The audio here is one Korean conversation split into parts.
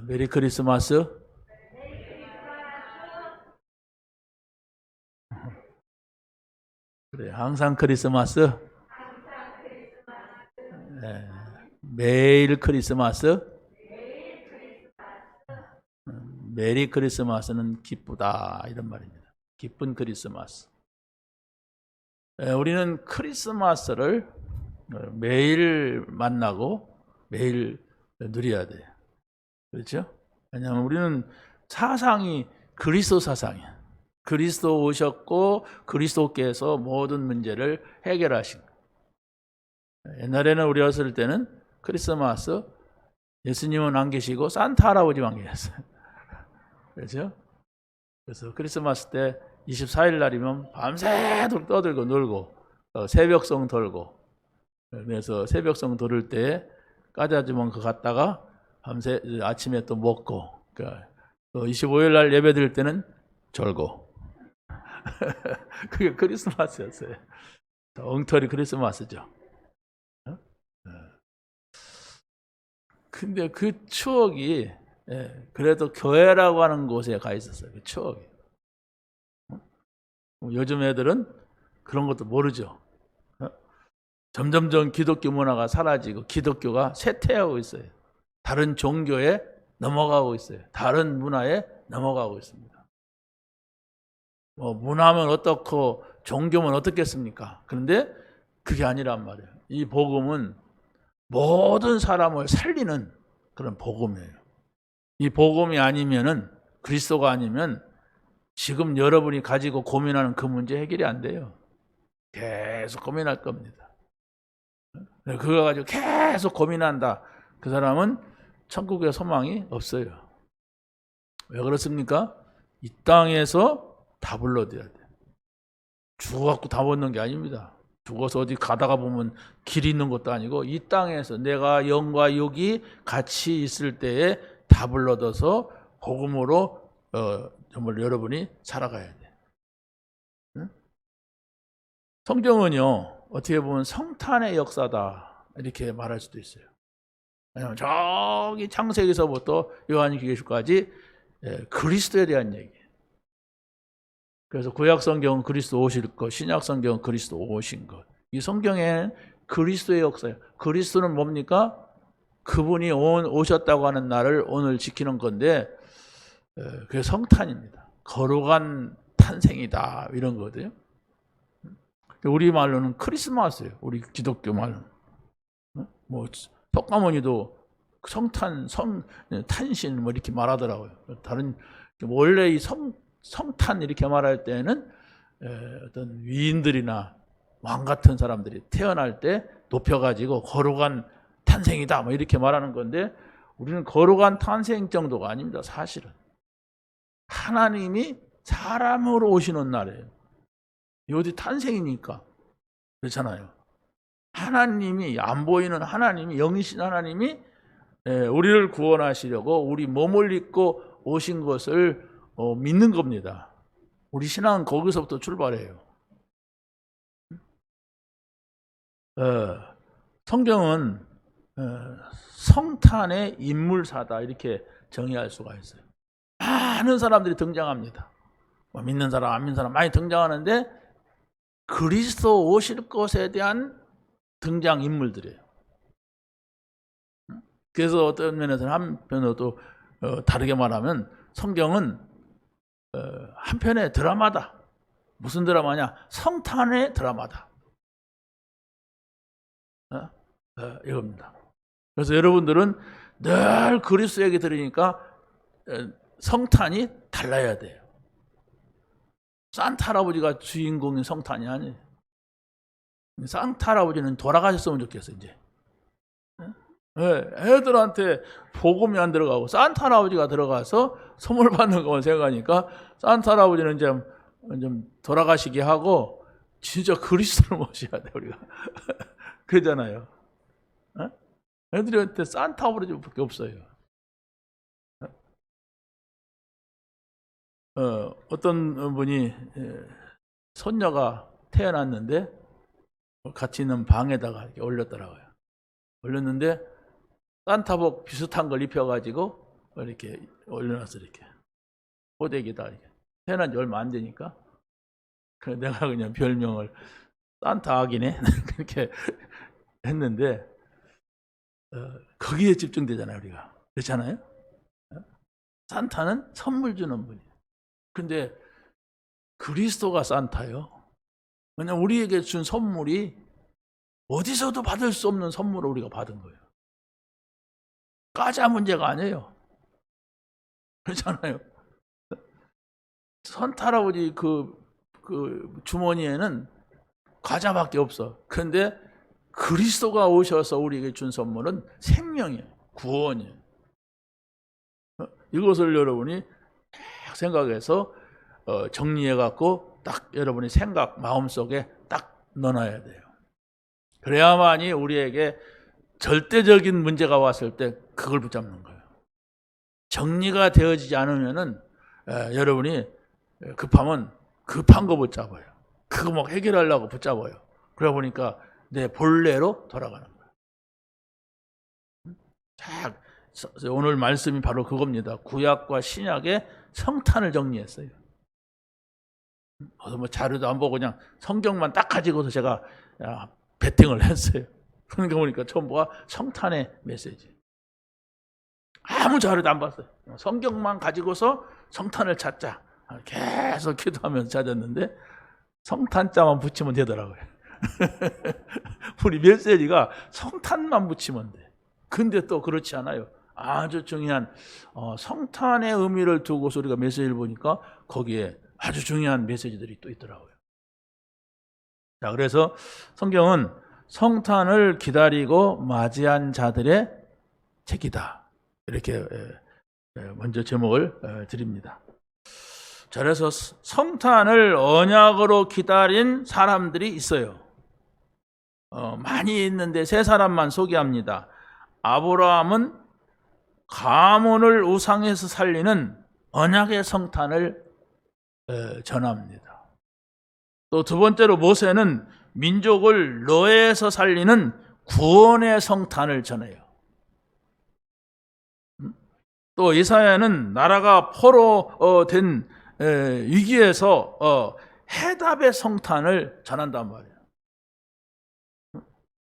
메리 크리스마스. 그래, 항상 크리스마스. 매일 크리스마스. 메리 크리스마스는 기쁘다 이런 말입니다. 기쁜 크리스마스. 우리는 크리스마스를 매일 만나고 매일 누려야 돼요. 그렇죠? 왜냐하면 우리는 사상이 그리스도 사상이야. 그리스도 오셨고 그리스도께서 모든 문제를 해결하신 거예요. 옛날에는 우리 어렸을 때는 크리스마스 예수님은 안 계시고 산타 할아버지만 계셨어요. 그렇죠? 그래서 크리스마스 때 24일 날이면 밤새도록 떠들고 놀고 새벽송 돌고, 그래서 새벽송 돌을 때 까자주먼 그 갔다가 밤새 아침에 또 먹고, 그러니까 또 25일 날 예배 드릴 때는 졸고 그게 크리스마스였어요. 엉터리 크리스마스죠. 근데 그 추억이 그래도 교회라고 하는 곳에 가 있었어요. 그 추억이. 요즘 애들은 그런 것도 모르죠. 점점점 기독교 문화가 사라지고 기독교가 쇠퇴하고 있어요. 다른 종교에 넘어가고 있어요. 다른 문화에 넘어가고 있습니다. 문화면 어떻고 종교면 어떻겠습니까? 그런데 그게 아니란 말이에요. 이 복음은 모든 사람을 살리는 그런 복음이에요. 이 복음이 아니면은, 그리스도가 아니면 지금 여러분이 가지고 고민하는 그 문제 해결이 안 돼요. 계속 고민할 겁니다. 그거 가지고 계속 고민한다. 그 사람은 천국의 소망이 없어요. 왜 그렇습니까? 이 땅에서 답을 얻어야 돼요. 죽어갖고 답 얻는 게 아닙니다. 죽어서 어디 가다가 보면 길이 있는 것도 아니고, 이 땅에서 내가 영과 육이 같이 있을 때에 답을 얻어서 복음으로 정말 여러분이 살아가야 돼. 응? 성경은요, 어떻게 보면 성탄의 역사다 이렇게 말할 수도 있어요. 왜냐하면 저기 창세기서부터 요한계시록까지 그리스도에 대한 얘기예요. 그래서 구약 성경은 그리스도 오실 것, 신약 성경은 그리스도 오신 것. 이 성경엔 그리스도의 역사예요. 그리스도는 뭡니까? 그분이 오셨다고 하는 날을 오늘 지키는 건데, 그게 성탄입니다. 거룩한 탄생이다 이런 거거든요. 우리 말로는 크리스마스예요. 우리 기독교 말로는. 뭐 석가모니도 성탄, 탄신 뭐 이렇게 말하더라고요. 다른 원래 이 성탄 이렇게 말할 때는 어떤 위인들이나 왕 같은 사람들이 태어날 때 높여가지고 거룩한 탄생이다 뭐 이렇게 말하는 건데, 우리는 거룩한 탄생 정도가 아닙니다. 사실은 하나님이 사람으로 오시는 날이에요. 어디 탄생이니까 그렇잖아요. 하나님이, 안 보이는 하나님이, 영이신 하나님이 우리를 구원하시려고 우리 몸을 입고 오신 것을 믿는 겁니다. 우리 신앙은 거기서부터 출발해요. 성경은 성탄의 인물사다 이렇게 정의할 수가 있어요. 많은 사람들이 등장합니다. 믿는 사람, 안 믿는 사람 많이 등장하는데, 그리스도 오실 것에 대한 등장인물들이에요. 그래서 어떤 면에서는 한편으로 또 다르게 말하면 성경은 한편의 드라마다. 무슨 드라마냐? 성탄의 드라마다. 이겁니다. 그래서 여러분들은 늘 그리스도 얘기 들으니까 성탄이 달라야 돼요. 산타 할아버지가 주인공인 성탄이 아니에요. 산타 할아버지는 돌아가셨으면 좋겠어요, 이제. 애들한테 복음이 안 들어가고 산타 할아버지가 들어가서 선물 받는 것만 생각하니까, 산타 할아버지는 좀 돌아가시게 하고 진짜 그리스도를 모셔야 돼 우리가. 그러잖아요. 애들한테 산타 할아버지밖에 없어요. 어떤 분이 손녀가 태어났는데 같이 있는 방에다가 이렇게 올렸더라고요. 올렸는데 산타복 비슷한 걸 입혀가지고 이렇게 올려놨어. 이렇게 호되기다. 이렇게 태어난 지 얼마 안 되니까. 그래서 내가 그냥 별명을 산타 아기네 그렇게 했는데, 거기에 집중되잖아요, 우리가. 그렇잖아요? 산타는 선물 주는 분이에요. 근데 그리스도가 산타요. 왜냐면 우리에게 준 선물이 어디서도 받을 수 없는 선물을 우리가 받은 거예요. 과자 문제가 아니에요. 그렇잖아요. 산타 할아버지 그 주머니에는 과자밖에 없어. 그런데 그리스도가 오셔서 우리에게 준 선물은 생명이에요. 구원이에요. 이것을 여러분이 딱 생각해서 정리해갖고 딱 여러분이 생각 마음속에 딱 넣어놔야 돼요. 그래야만이 우리에게 절대적인 문제가 왔을 때 그걸 붙잡는 거예요. 정리가 되어지지 않으면은 여러분이 급하면 급한 거 붙잡아요. 그거 막 해결하려고 붙잡아요. 그러다 보니까 내 본래로 돌아가는 거예요. 자, 오늘 말씀이 바로 그겁니다. 구약과 신약의 성탄을 정리했어요. 뭐 자료도 안 보고 그냥 성경만 딱 가지고서 제가 배팅을 했어요. 그러니까 보니까 전부가 성탄의 메시지. 아무 자료도 안 봤어요. 성경만 가지고서 성탄을 찾자. 계속 기도하면서 찾았는데 성탄자만 붙이면 되더라고요. 우리 메시지가 성탄만 붙이면 돼. 근데 또 그렇지 않아요. 아주 중요한 성탄의 의미를 두고서 우리가 메시지를 보니까 거기에 아주 중요한 메시지들이 또 있더라고요. 자, 그래서 성경은 성탄을 기다리고 맞이한 자들의 책이다. 이렇게 먼저 제목을 드립니다. 자, 그래서 성탄을 언약으로 기다린 사람들이 있어요. 많이 있는데 세 사람만 소개합니다. 아브라함은 가문을 우상에서 살리는 언약의 성탄을 전합니다. 또 두 번째로 모세는 민족을 노예에서 살리는 구원의 성탄을 전해요. 또 이사야는 나라가 포로 된 위기에서 해답의 성탄을 전한단 말이에요.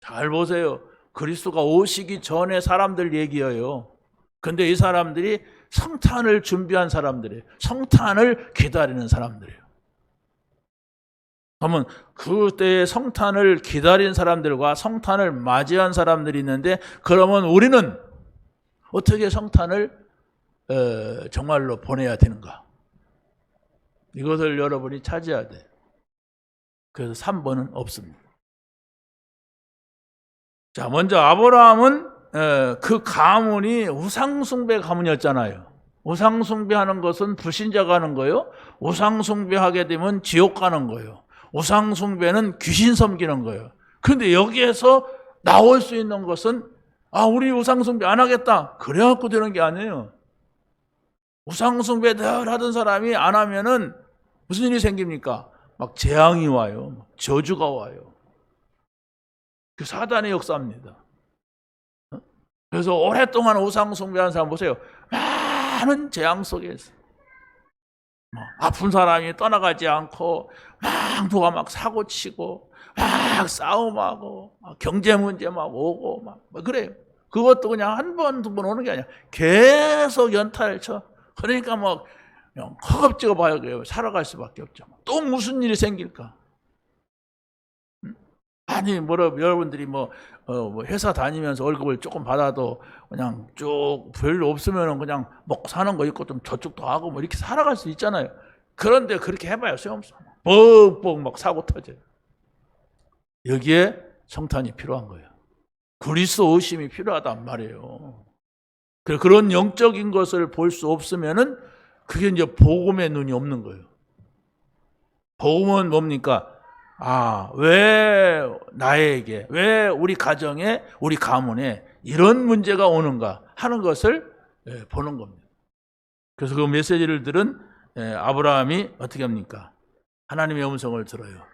잘 보세요. 그리스도가 오시기 전에 사람들 얘기예요. 근데 이 사람들이 성탄을 준비한 사람들이에요. 성탄을 기다리는 사람들이에요. 그러면 그때의 성탄을 기다린 사람들과 성탄을 맞이한 사람들이 있는데, 그러면 우리는 어떻게 성탄을 정말로 보내야 되는가? 이것을 여러분이 찾아야 돼요. 그래서 3번은 없습니다. 자, 먼저 아브라함은 그 가문이 우상숭배 가문이었잖아요. 우상숭배하는 것은 불신자가 하는 거예요. 우상숭배하게 되면 지옥 가는 거예요. 우상숭배는 귀신 섬기는 거예요. 그런데 여기에서 나올 수 있는 것은 우리 우상숭배 안 하겠다. 그래갖고 되는 게 아니에요. 우상숭배 늘 하던 사람이 안 하면은 무슨 일이 생깁니까? 막 재앙이 와요. 저주가 와요. 그 사단의 역사입니다. 그래서 오랫동안 우상숭배하는 사람 보세요. 많은 재앙 속에 있어요. 아픈 사람이 떠나가지 않고 막 누가 막 사고치고 막 싸움하고 막 경제 문제 막 오고 막 그래요. 그것도 그냥 한 번, 두 번 오는 게 아니야. 계속 연타를 쳐. 그러니까 뭐 허겁지겁 봐요. 살아갈 수밖에 없죠. 또 무슨 일이 생길까? 아니, 여러분들이 회사 다니면서 월급을 조금 받아도 그냥 쭉 별로 없으면 그냥 먹고 사는 거 있고 좀 저축도 하고 이렇게 살아갈 수 있잖아요. 그런데 그렇게 해봐요. 소용없어. 뻑뻑 막 사고 터져요. 여기에 성탄이 필요한 거예요. 그리스도 오심이 필요하단 말이에요. 그런 영적인 것을 볼 수 없으면은 그게 이제 복음의 눈이 없는 거예요. 복음은 뭡니까? 왜 나에게, 왜 우리 가정에, 우리 가문에 이런 문제가 오는가 하는 것을 보는 겁니다. 그래서 그 메시지를 들은 아브라함이 어떻게 합니까? 하나님의 음성을 들어요.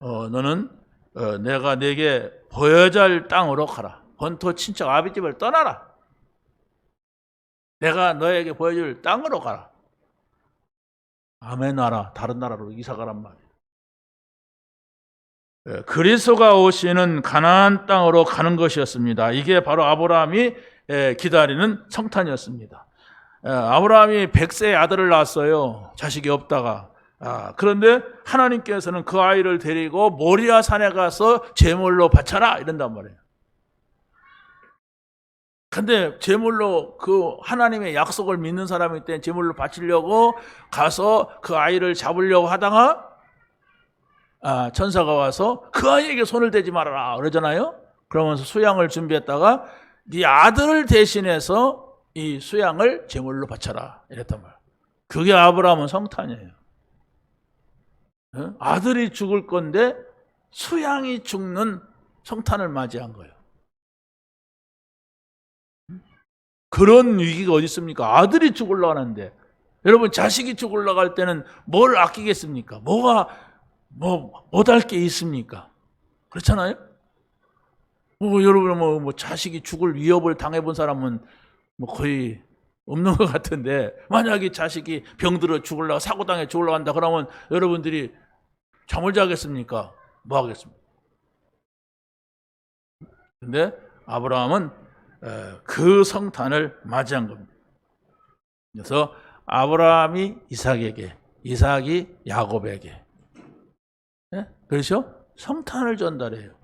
너는 내가 내게 보여줄 땅으로 가라. 본토 친척 아비 집을 떠나라. 내가 너에게 보여줄 땅으로 가라. 아멘 나라, 다른 나라로 이사 가란 말이에요. 그리스도가 오시는 가나안 땅으로 가는 것이었습니다. 이게 바로 아브라함이 기다리는 성탄이었습니다. 아브라함이 100세의 아들을 낳았어요. 자식이 없다가. 그런데 하나님께서는 그 아이를 데리고 모리아 산에 가서 제물로 바쳐라 이런단 말이에요. 근데 제물로 그 하나님의 약속을 믿는 사람일 때 제물로 바치려고 가서 그 아이를 잡으려고 하다가 천사가 와서 그 아이에게 손을 대지 말아라 그러잖아요. 그러면서 수양을 준비했다가 네 아들을 대신해서 이 수양을 제물로 바쳐라 이랬단 말이에요. 그게 아브라함은 성탄이에요. 아들이 죽을 건데 수양이 죽는 성탄을 맞이한 거예요. 그런 위기가 어디 있습니까? 아들이 죽으려고 하는데. 여러분 자식이 죽으려고 할 때는 뭘 아끼겠습니까? 뭐가 못할 게 있습니까? 그렇잖아요? 여러분 자식이 죽을 위협을 당해본 사람은 거의 없는 것 같은데, 만약에 자식이 병들어 죽으려고 사고당해 죽으려고 한다 그러면 여러분들이 잠을 자겠습니까? 뭐 하겠습니까? 근데 아브라함은 그 성탄을 맞이한 겁니다. 그래서 아브라함이 이삭에게, 이삭이 야곱에게, 그렇죠? 성탄을 전달해요.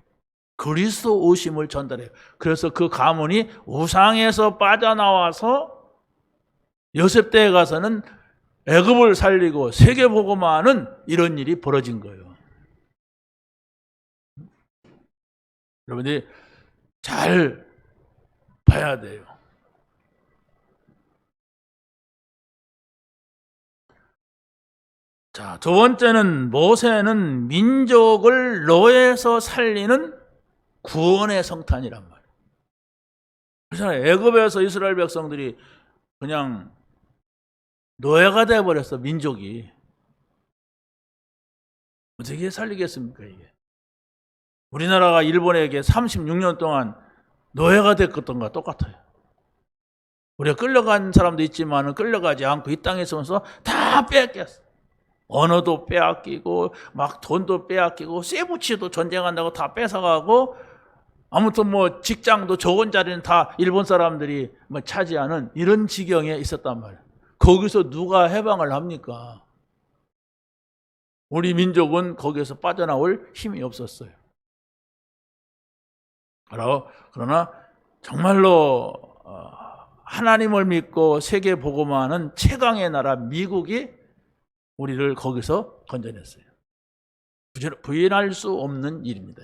그리스도 오심을 전달해요. 그래서 그 가문이 우상에서 빠져나와서 요셉 때에 가서는 애굽을 살리고 세계 복음화하는 이런 일이 벌어진 거예요. 여러분들이 잘 봐야 돼요. 자, 두 번째는 모세는 민족을 노예에서 살리는 구원의 성탄이란 말이에요. 그렇잖아요. 애굽에서 이스라엘 백성들이 그냥 노예가 되어버렸어, 민족이. 어떻게 살리겠습니까, 이게? 우리나라가 일본에게 36년 동안 노예가 됐던 것과 똑같아요. 우리가 끌려간 사람도 있지만 끌려가지 않고 이 땅에 있으면서 다 빼앗겼어. 언어도 빼앗기고 막 돈도 빼앗기고 쇠붙이도 전쟁한다고 다 뺏어가고, 아무튼 직장도 좋은 자리는 다 일본 사람들이 차지하는 이런 지경에 있었단 말이에요. 거기서 누가 해방을 합니까? 우리 민족은 거기에서 빠져나올 힘이 없었어요. 그러나 정말로 하나님을 믿고 세계 복음화하는 최강의 나라 미국이 우리를 거기서 건져냈어요. 부인할 수 없는 일입니다.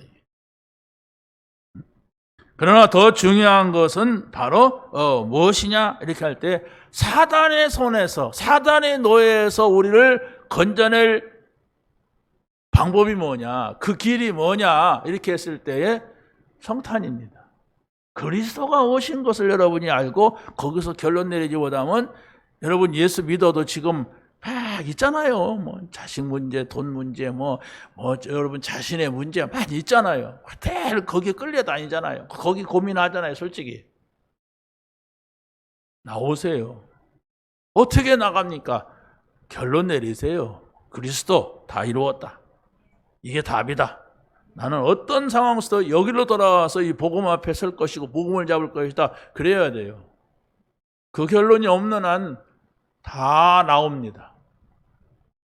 그러나 더 중요한 것은 바로 무엇이냐 이렇게 할 때, 사단의 손에서, 사단의 노예에서 우리를 건져낼 방법이 뭐냐, 그 길이 뭐냐 이렇게 했을 때에 성탄입니다. 그리스도가 오신 것을 여러분이 알고 거기서 결론 내리지 못하면, 여러분 예수 믿어도 지금 막 있잖아요. 자식 문제, 돈 문제, 여러분 자신의 문제 많이 있잖아요. 대를 거기에 끌려다니잖아요. 거기 고민하잖아요, 솔직히. 나오세요. 어떻게 나갑니까? 결론 내리세요. 그리스도 다 이루었다. 이게 답이다. 나는 어떤 상황 속에서 여기로 돌아와서 이 복음 앞에 설 것이고 복음을 잡을 것이다. 그래야 돼요. 그 결론이 없는 한 다 나옵니다.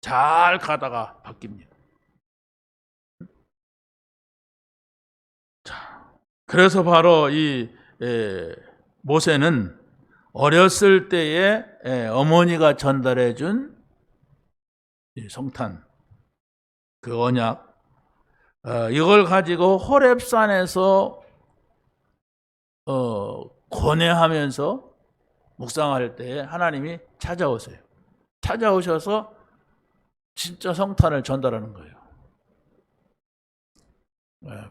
잘 가다가 바뀝니다. 자, 그래서 바로 이 모세는 어렸을 때에 어머니가 전달해 준 성탄, 그 언약, 이걸 가지고 호렙산에서 고뇌하면서 묵상할 때 하나님이 찾아오세요. 찾아오셔서 진짜 성탄을 전달하는 거예요.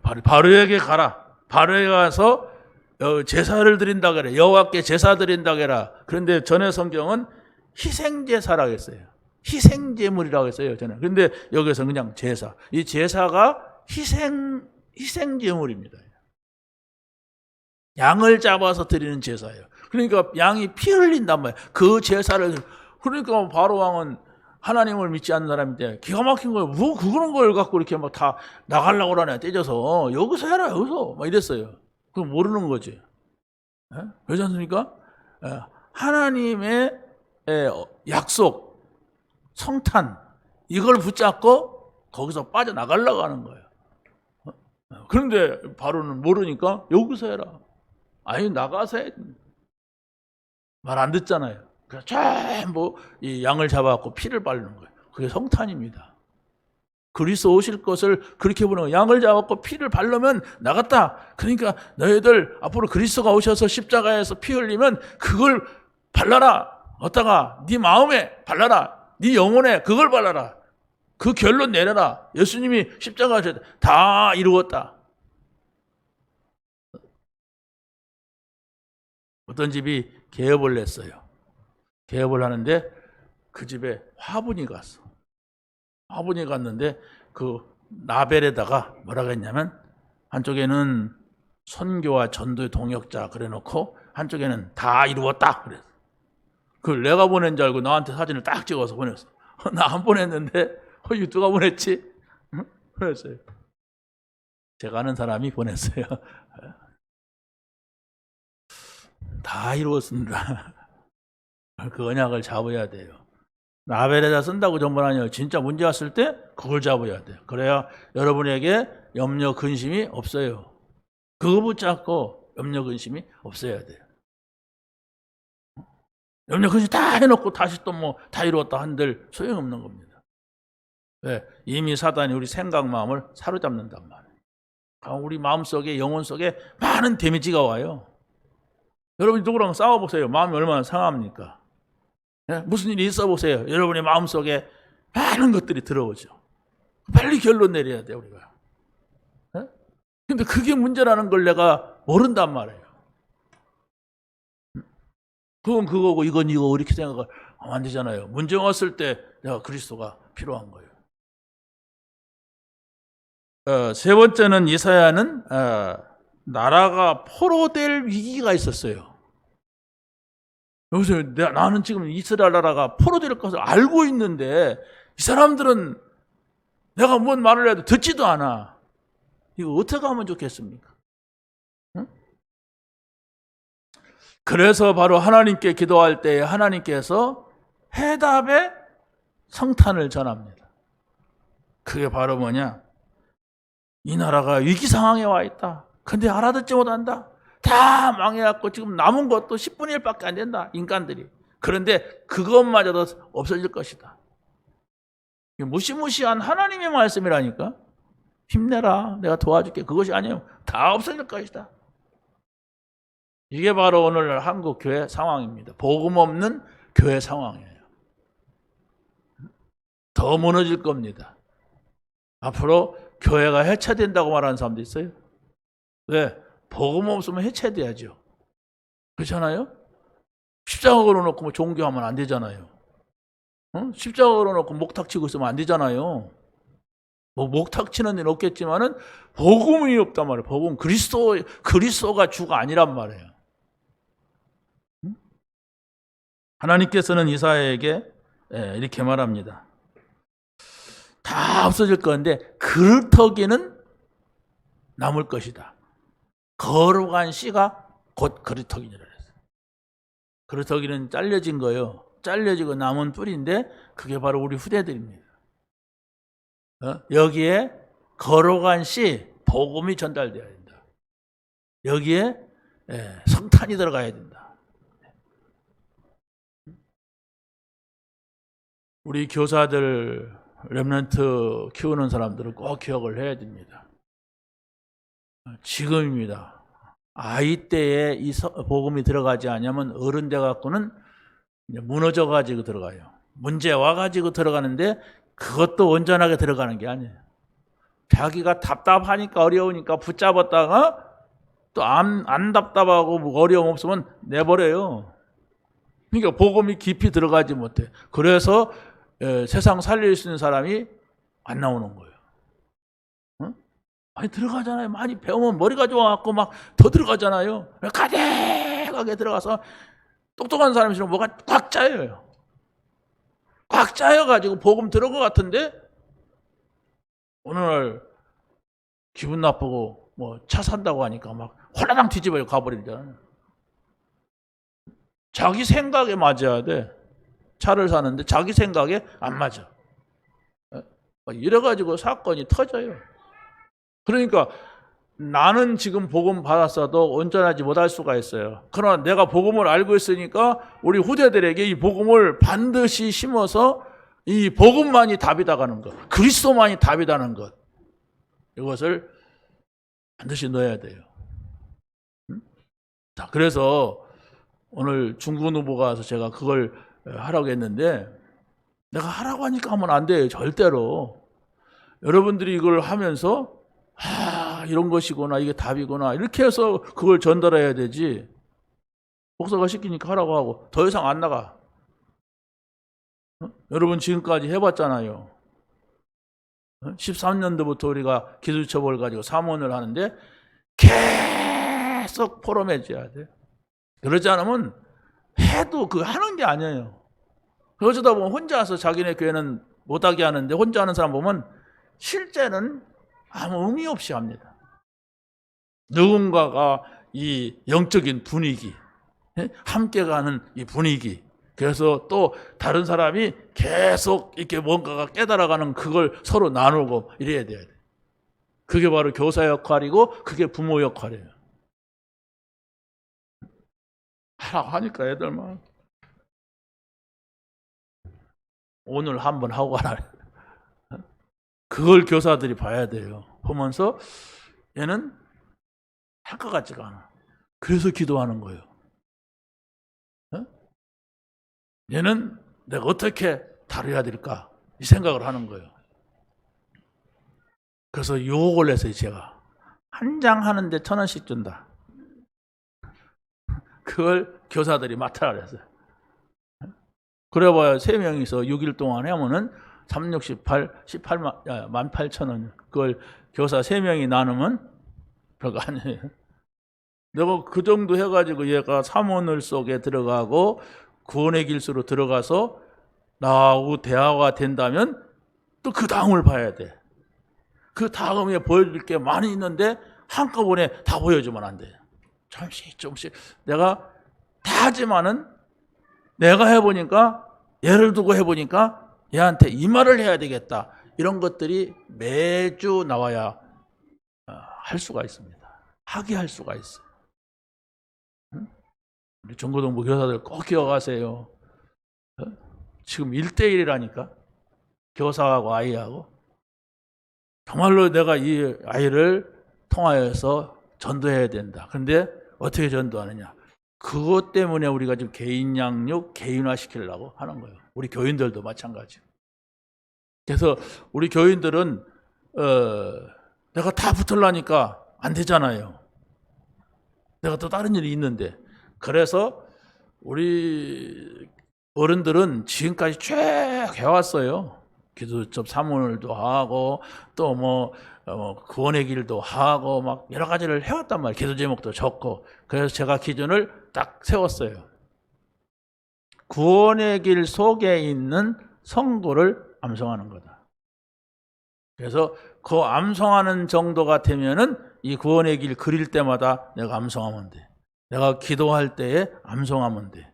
바로에게 가라. 바로에 가서 제사를 드린다 그래. 여호와께 제사 드린다 그래라. 그런데 전에 성경은 희생제사라고 했어요. 희생제물이라고 했어요, 저는. 그런데 여기서 그냥 제사. 이 제사가 희생제물입니다. 양을 잡아서 드리는 제사예요. 그러니까 양이 피 흘린단 말이에요. 그 제사를. 그러니까 바로 왕은 하나님을 믿지 않는 사람인데 기가 막힌 거예요. 뭐 그런 걸 갖고 이렇게 막 다 나가려고 그러네, 떼져서. 여기서 해라, 여기서. 막 이랬어요. 그거 모르는 거지. 그렇지 않습니까? 하나님의 약속, 성탄, 이걸 붙잡고 거기서 빠져나가려고 하는 거예요. 그런데 바로는 모르니까 여기서 해라. 아니, 나가서 해. 말 안 듣잖아요. 그래서 전부 이 양을 잡아갖고 피를 바르는 거예요. 그게 성탄입니다. 그리스도 오실 것을 그렇게 보는 거예요. 양을 잡아갖고 피를 바르면 나갔다. 그러니까 너희들 앞으로 그리스도가 오셔서 십자가에서 피 흘리면 그걸 발라라. 어디다가 네 마음에 발라라. 네 영혼에 그걸 발라라. 그 결론 내려라. 예수님이 십자가에서 다 이루었다. 어떤 집이 개업을 냈어요. 개업을 하는데 그 집에 화분이 갔어. 화분이 갔는데 그 라벨에다가 뭐라고 했냐면 한쪽에는 선교와 전도의 동역자 그래놓고 한쪽에는 다 이루었다 그랬어. 그걸 내가 보낸 줄 알고 나한테 사진을 딱 찍어서 보냈어. 나 안 보냈는데 이거 누가 보냈지? 그랬어요. 제가 아는 사람이 보냈어요. 다 이루었습니다. 그 언약을 잡아야 돼요. 라벨에다 쓴다고 전부 아니에요. 진짜 문제 왔을 때 그걸 잡아야 돼요. 그래야 여러분에게 염려 근심이 없어요. 그거 붙잡고 염려 근심이 없어야 돼요. 염려 근심 다 해놓고 다시 또 뭐 다 이루었다 한들 소용없는 겁니다. 왜? 이미 사단이 우리 생각 마음을 사로잡는단 말이에요. 우리 마음 속에 영혼 속에 많은 데미지가 와요. 여러분이 누구랑 싸워보세요. 마음이 얼마나 상합니까? 무슨 일이 있어 보세요. 여러분의 마음속에 많은 것들이 들어오죠. 빨리 결론 내려야 돼요, 우리가. 근데 그게 문제라는 걸 내가 모른단 말이에요. 그건 그거고 이건 이거 이렇게 생각하면 안 되잖아요. 문제 왔을 때 내가 그리스도가 필요한 거예요. 세 번째는 이사야는 나라가 포로될 위기가 있었어요. 여기서 나는 지금 이스라엘 나라가 포로될 것을 알고 있는데 이 사람들은 내가 뭔 말을 해도 듣지도 않아. 이거 어떻게 하면 좋겠습니까? 응? 그래서 바로 하나님께 기도할 때 하나님께서 해답의 성탄을 전합니다. 그게 바로 뭐냐? 이 나라가 위기 상황에 와 있다. 근데 알아듣지 못한다. 다 망해갖고 지금 남은 것도 10분의 1밖에 안 된다. 인간들이. 그런데 그것마저도 없어질 것이다. 무시무시한 하나님의 말씀이라니까. 힘내라. 내가 도와줄게. 그것이 아니에요. 다 없어질 것이다. 이게 바로 오늘 한국 교회 상황입니다. 복음 없는 교회 상황이에요. 더 무너질 겁니다. 앞으로 교회가 해체된다고 말하는 사람도 있어요. 왜? 복음 없으면 해체돼야죠. 그렇잖아요? 십자가 걸어놓고 뭐 종교하면 안 되잖아요. 십자가 걸어놓고 목탁 치고 있으면 안 되잖아요. 뭐 목탁 치는 일은 없겠지만은 복음이 없단 말이에요. 복음 그리스도가 주가 아니란 말이에요. 하나님께서는 이사야에게 이렇게 말합니다. 다 없어질 건데 그루터기는 남을 것이다. 거룩한 씨가 곧 그루터기니라 그랬어요. 그루터기는 잘려진 거예요. 잘려지고 남은 뿌리인데 그게 바로 우리 후대들입니다. 여기에 거룩한 씨, 복음이 전달되어야 된다. 여기에 성탄이 들어가야 된다. 우리 교사들, 렘넌트 키우는 사람들은 꼭 기억을 해야 됩니다. 지금입니다. 아이 때에 이 복음이 들어가지 않으면 어른 돼 갖고는 무너져 가지고 들어가요. 문제 와 가지고 들어가는데 그것도 온전하게 들어가는 게 아니에요. 자기가 답답하니까 어려우니까 붙잡았다가 또 안 답답하고 어려움 없으면 내버려요. 그러니까 복음이 깊이 들어가지 못해. 그래서 세상 살릴 수 있는 사람이 안 나오는 거예요. 많이 들어가잖아요. 많이 배우면 머리가 좋아갖고 막 더 들어가잖아요. 가득 빨갛게 들어가서 똑똑한 사람이시면 뭐가 꽉 짜여요. 꽉 짜여가지고 복음 들은 것 같은데 어느 날 기분 나쁘고 뭐 차 산다고 하니까 막 홀라당 뒤집어요 가버리잖아요. 자기 생각에 맞아야 돼. 차를 사는데 자기 생각에 안 맞아. 이래가지고 사건이 터져요. 그러니까 나는 지금 복음 받았어도 온전하지 못할 수가 있어요. 그러나 내가 복음을 알고 있으니까 우리 후대들에게 이 복음을 반드시 심어서 이 복음만이 답이다가는 것, 그리스도만이 답이다는 것, 이것을 반드시 넣어야 돼요. 자, 그래서 오늘 중군 후보가 와서 제가 그걸 하라고 했는데 내가 하라고 하니까 하면 안 돼요. 절대로. 여러분들이 이걸 하면서 이런 것이구나, 이게 답이구나 이렇게 해서 그걸 전달해야 되지. 목사가 시키니까 하라고 하고 더 이상 안 나가. 여러분 지금까지 해봤잖아요. 13년도부터 우리가 기술처벌 가지고 사모를 하는데 계속 포럼해줘야 돼. 그러지 않으면 해도 그 하는 게 아니에요. 그러다 보면 혼자서 자기네 교회는 못하게 하는데 혼자 하는 사람 보면 실제는 아무 의미 없이 합니다. 누군가가 이 영적인 분위기, 함께 가는 이 분위기, 그래서 또 다른 사람이 계속 이렇게 뭔가가 깨달아가는 그걸 서로 나누고 이래야 돼요. 그게 바로 교사 역할이고 그게 부모 역할이에요. 하라고 하니까 애들만 오늘 한번 하고 가라. 그걸 교사들이 봐야 돼요. 보면서 얘는 할 것 같지가 않아. 그래서 기도하는 거예요. 얘는 내가 어떻게 다뤄야 될까? 이 생각을 하는 거예요. 그래서 유혹을 해서 제가 한 장 하는데 1,000원씩 준다. 그걸 교사들이 맡아라 그랬어요. 그래봐야 3명이서 6일 동안 하면은 368, 18,000원. 그걸 교사 3명이 나누면 별거 아니에요. 내가 그 정도 해가지고 얘가 사모늘 속에 들어가고 구원의 길수로 들어가서 나하고 대화가 된다면 또 그 다음을 봐야 돼. 그 다음에 보여줄 게 많이 있는데 한꺼번에 다 보여주면 안 돼. 잠시 조금씩. 내가 다 하지만은 내가 해보니까 예를 두고 해보니까 얘한테 이 말을 해야 되겠다. 이런 것들이 매주 나와야 할 수가 있습니다. 하게 할 수가 있어요. 우리 중고등부 교사들 꼭 기억하세요. 지금 1대1이라니까. 교사하고 아이하고. 정말로 내가 이 아이를 통하여서 전도해야 된다. 그런데 어떻게 전도하느냐. 그것 때문에 우리가 지금 개인 양육, 개인화 시키려고 하는 거예요. 우리 교인들도 마찬가지예요. 그래서 우리 교인들은 내가 다 붙으려니까 안 되잖아요. 내가 또 다른 일이 있는데. 그래서 우리 어른들은 지금까지 쭉 해왔어요. 기도접 사모늘도 하고 또 뭐 구원의 길도 하고 막 여러 가지를 해왔단 말이에요. 기도 제목도 적고. 그래서 제가 기준을 딱 세웠어요. 구원의 길 속에 있는 성도를 암송하는 거다. 그래서 그 암송하는 정도가 되면은 이 구원의 길 그릴 때마다 내가 암송하면 돼. 내가 기도할 때에 암송하면 돼.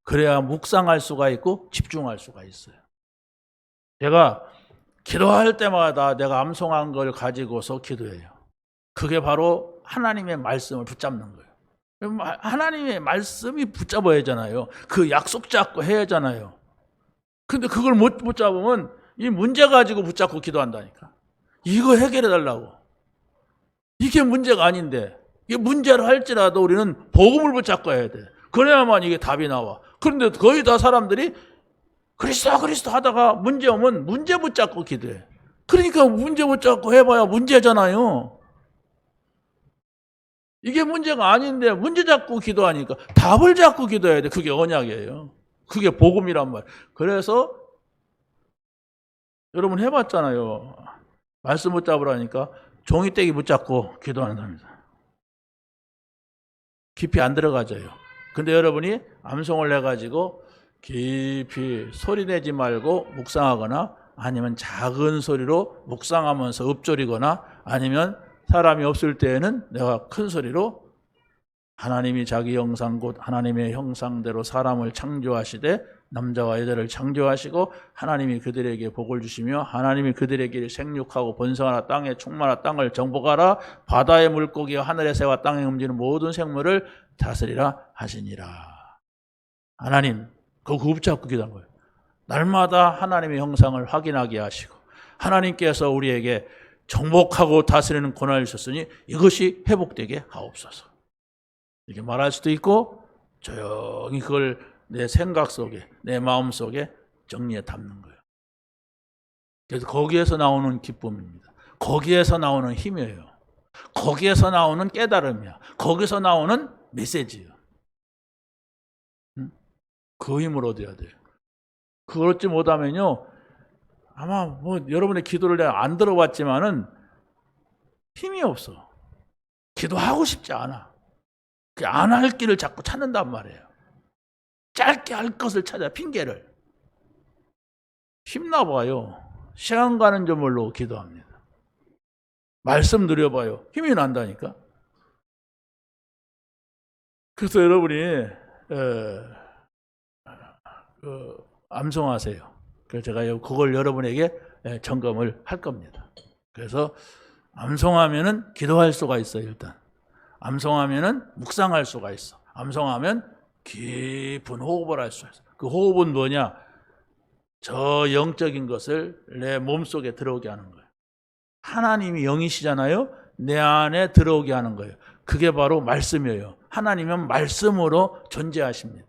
그래야 묵상할 수가 있고 집중할 수가 있어요. 제가 기도할 때마다 내가 암송한 걸 가지고서 기도해요. 그게 바로 하나님의 말씀을 붙잡는 거예요. 하나님의 말씀이 붙잡아야 하잖아요. 그 약속 잡고 해야 하잖아요. 근데 그걸 못 붙잡으면 이 문제 가지고 붙잡고 기도한다니까. 이거 해결해 달라고. 이게 문제가 아닌데 이게 문제를 할지라도 우리는 복음을 붙잡고 해야 돼. 그래야만 이게 답이 나와. 그런데 거의 다 사람들이 그리스도 하다가 문제 오면 문제 붙잡고 기도해. 그러니까 문제 붙잡고 해봐야 문제잖아요. 이게 문제가 아닌데 문제 잡고 기도하니까 답을 잡고 기도해야 돼. 그게 언약이에요. 그게 복음이란 말. 그래서 여러분 해봤잖아요. 말씀 붙잡으라니까 종이떼기 붙잡고 기도하는 사람이다. 깊이 안 들어가져요. 근데 여러분이 암송을 해가지고 깊이 소리 내지 말고 묵상하거나 아니면 작은 소리로 묵상하면서 읊조리거나 아니면 사람이 없을 때에는 내가 큰 소리로 하나님이 자기 형상 곧 하나님의 형상대로 사람을 창조하시되 남자와 여자를 창조하시고 하나님이 그들에게 복을 주시며 하나님이 그들에게 생육하고 번성하라 땅에 충만하라 땅을 정복하라 바다의 물고기와 하늘의 새와 땅에 움직이는 모든 생물을 다스리라 하시니라. 하나님 그거 붙잡고 기도한 거예요. 날마다 하나님의 형상을 확인하게 하시고 하나님께서 우리에게 정복하고 다스리는 권한을 주셨으니 이것이 회복되게 하옵소서. 이렇게 말할 수도 있고 조용히 그걸 내 생각 속에 내 마음 속에 정리해 담는 거예요. 그래서 거기에서 나오는 기쁨입니다. 거기에서 나오는 힘이에요. 거기에서 나오는 깨달음이야. 거기서 나오는 메시지예요. 그 힘을 얻어야 돼요. 그걸 얻지 못하면요 아마 뭐 여러분의 기도를 내가 안 들어봤지만은 힘이 없어. 기도하고 싶지 않아. 안 할 길을 자꾸 찾는단 말이에요. 짧게 할 것을 찾아 핑계를. 힘나 봐요. 시간 가는 줄 모르고 기도합니다. 말씀 드려봐요. 힘이 난다니까. 그래서 여러분이 암송하세요. 그래서 제가 그걸 여러분에게 점검을 할 겁니다. 그래서 암송하면은 기도할 수가 있어요. 일단 암송하면은 묵상할 수가 있어. 암송하면 깊은 호흡을 할 수 있어. 그 호흡은 뭐냐? 저 영적인 것을 내 몸속에 들어오게 하는 거예요. 하나님이 영이시잖아요. 내 안에 들어오게 하는 거예요. 그게 바로 말씀이에요. 하나님은 말씀으로 존재하십니다.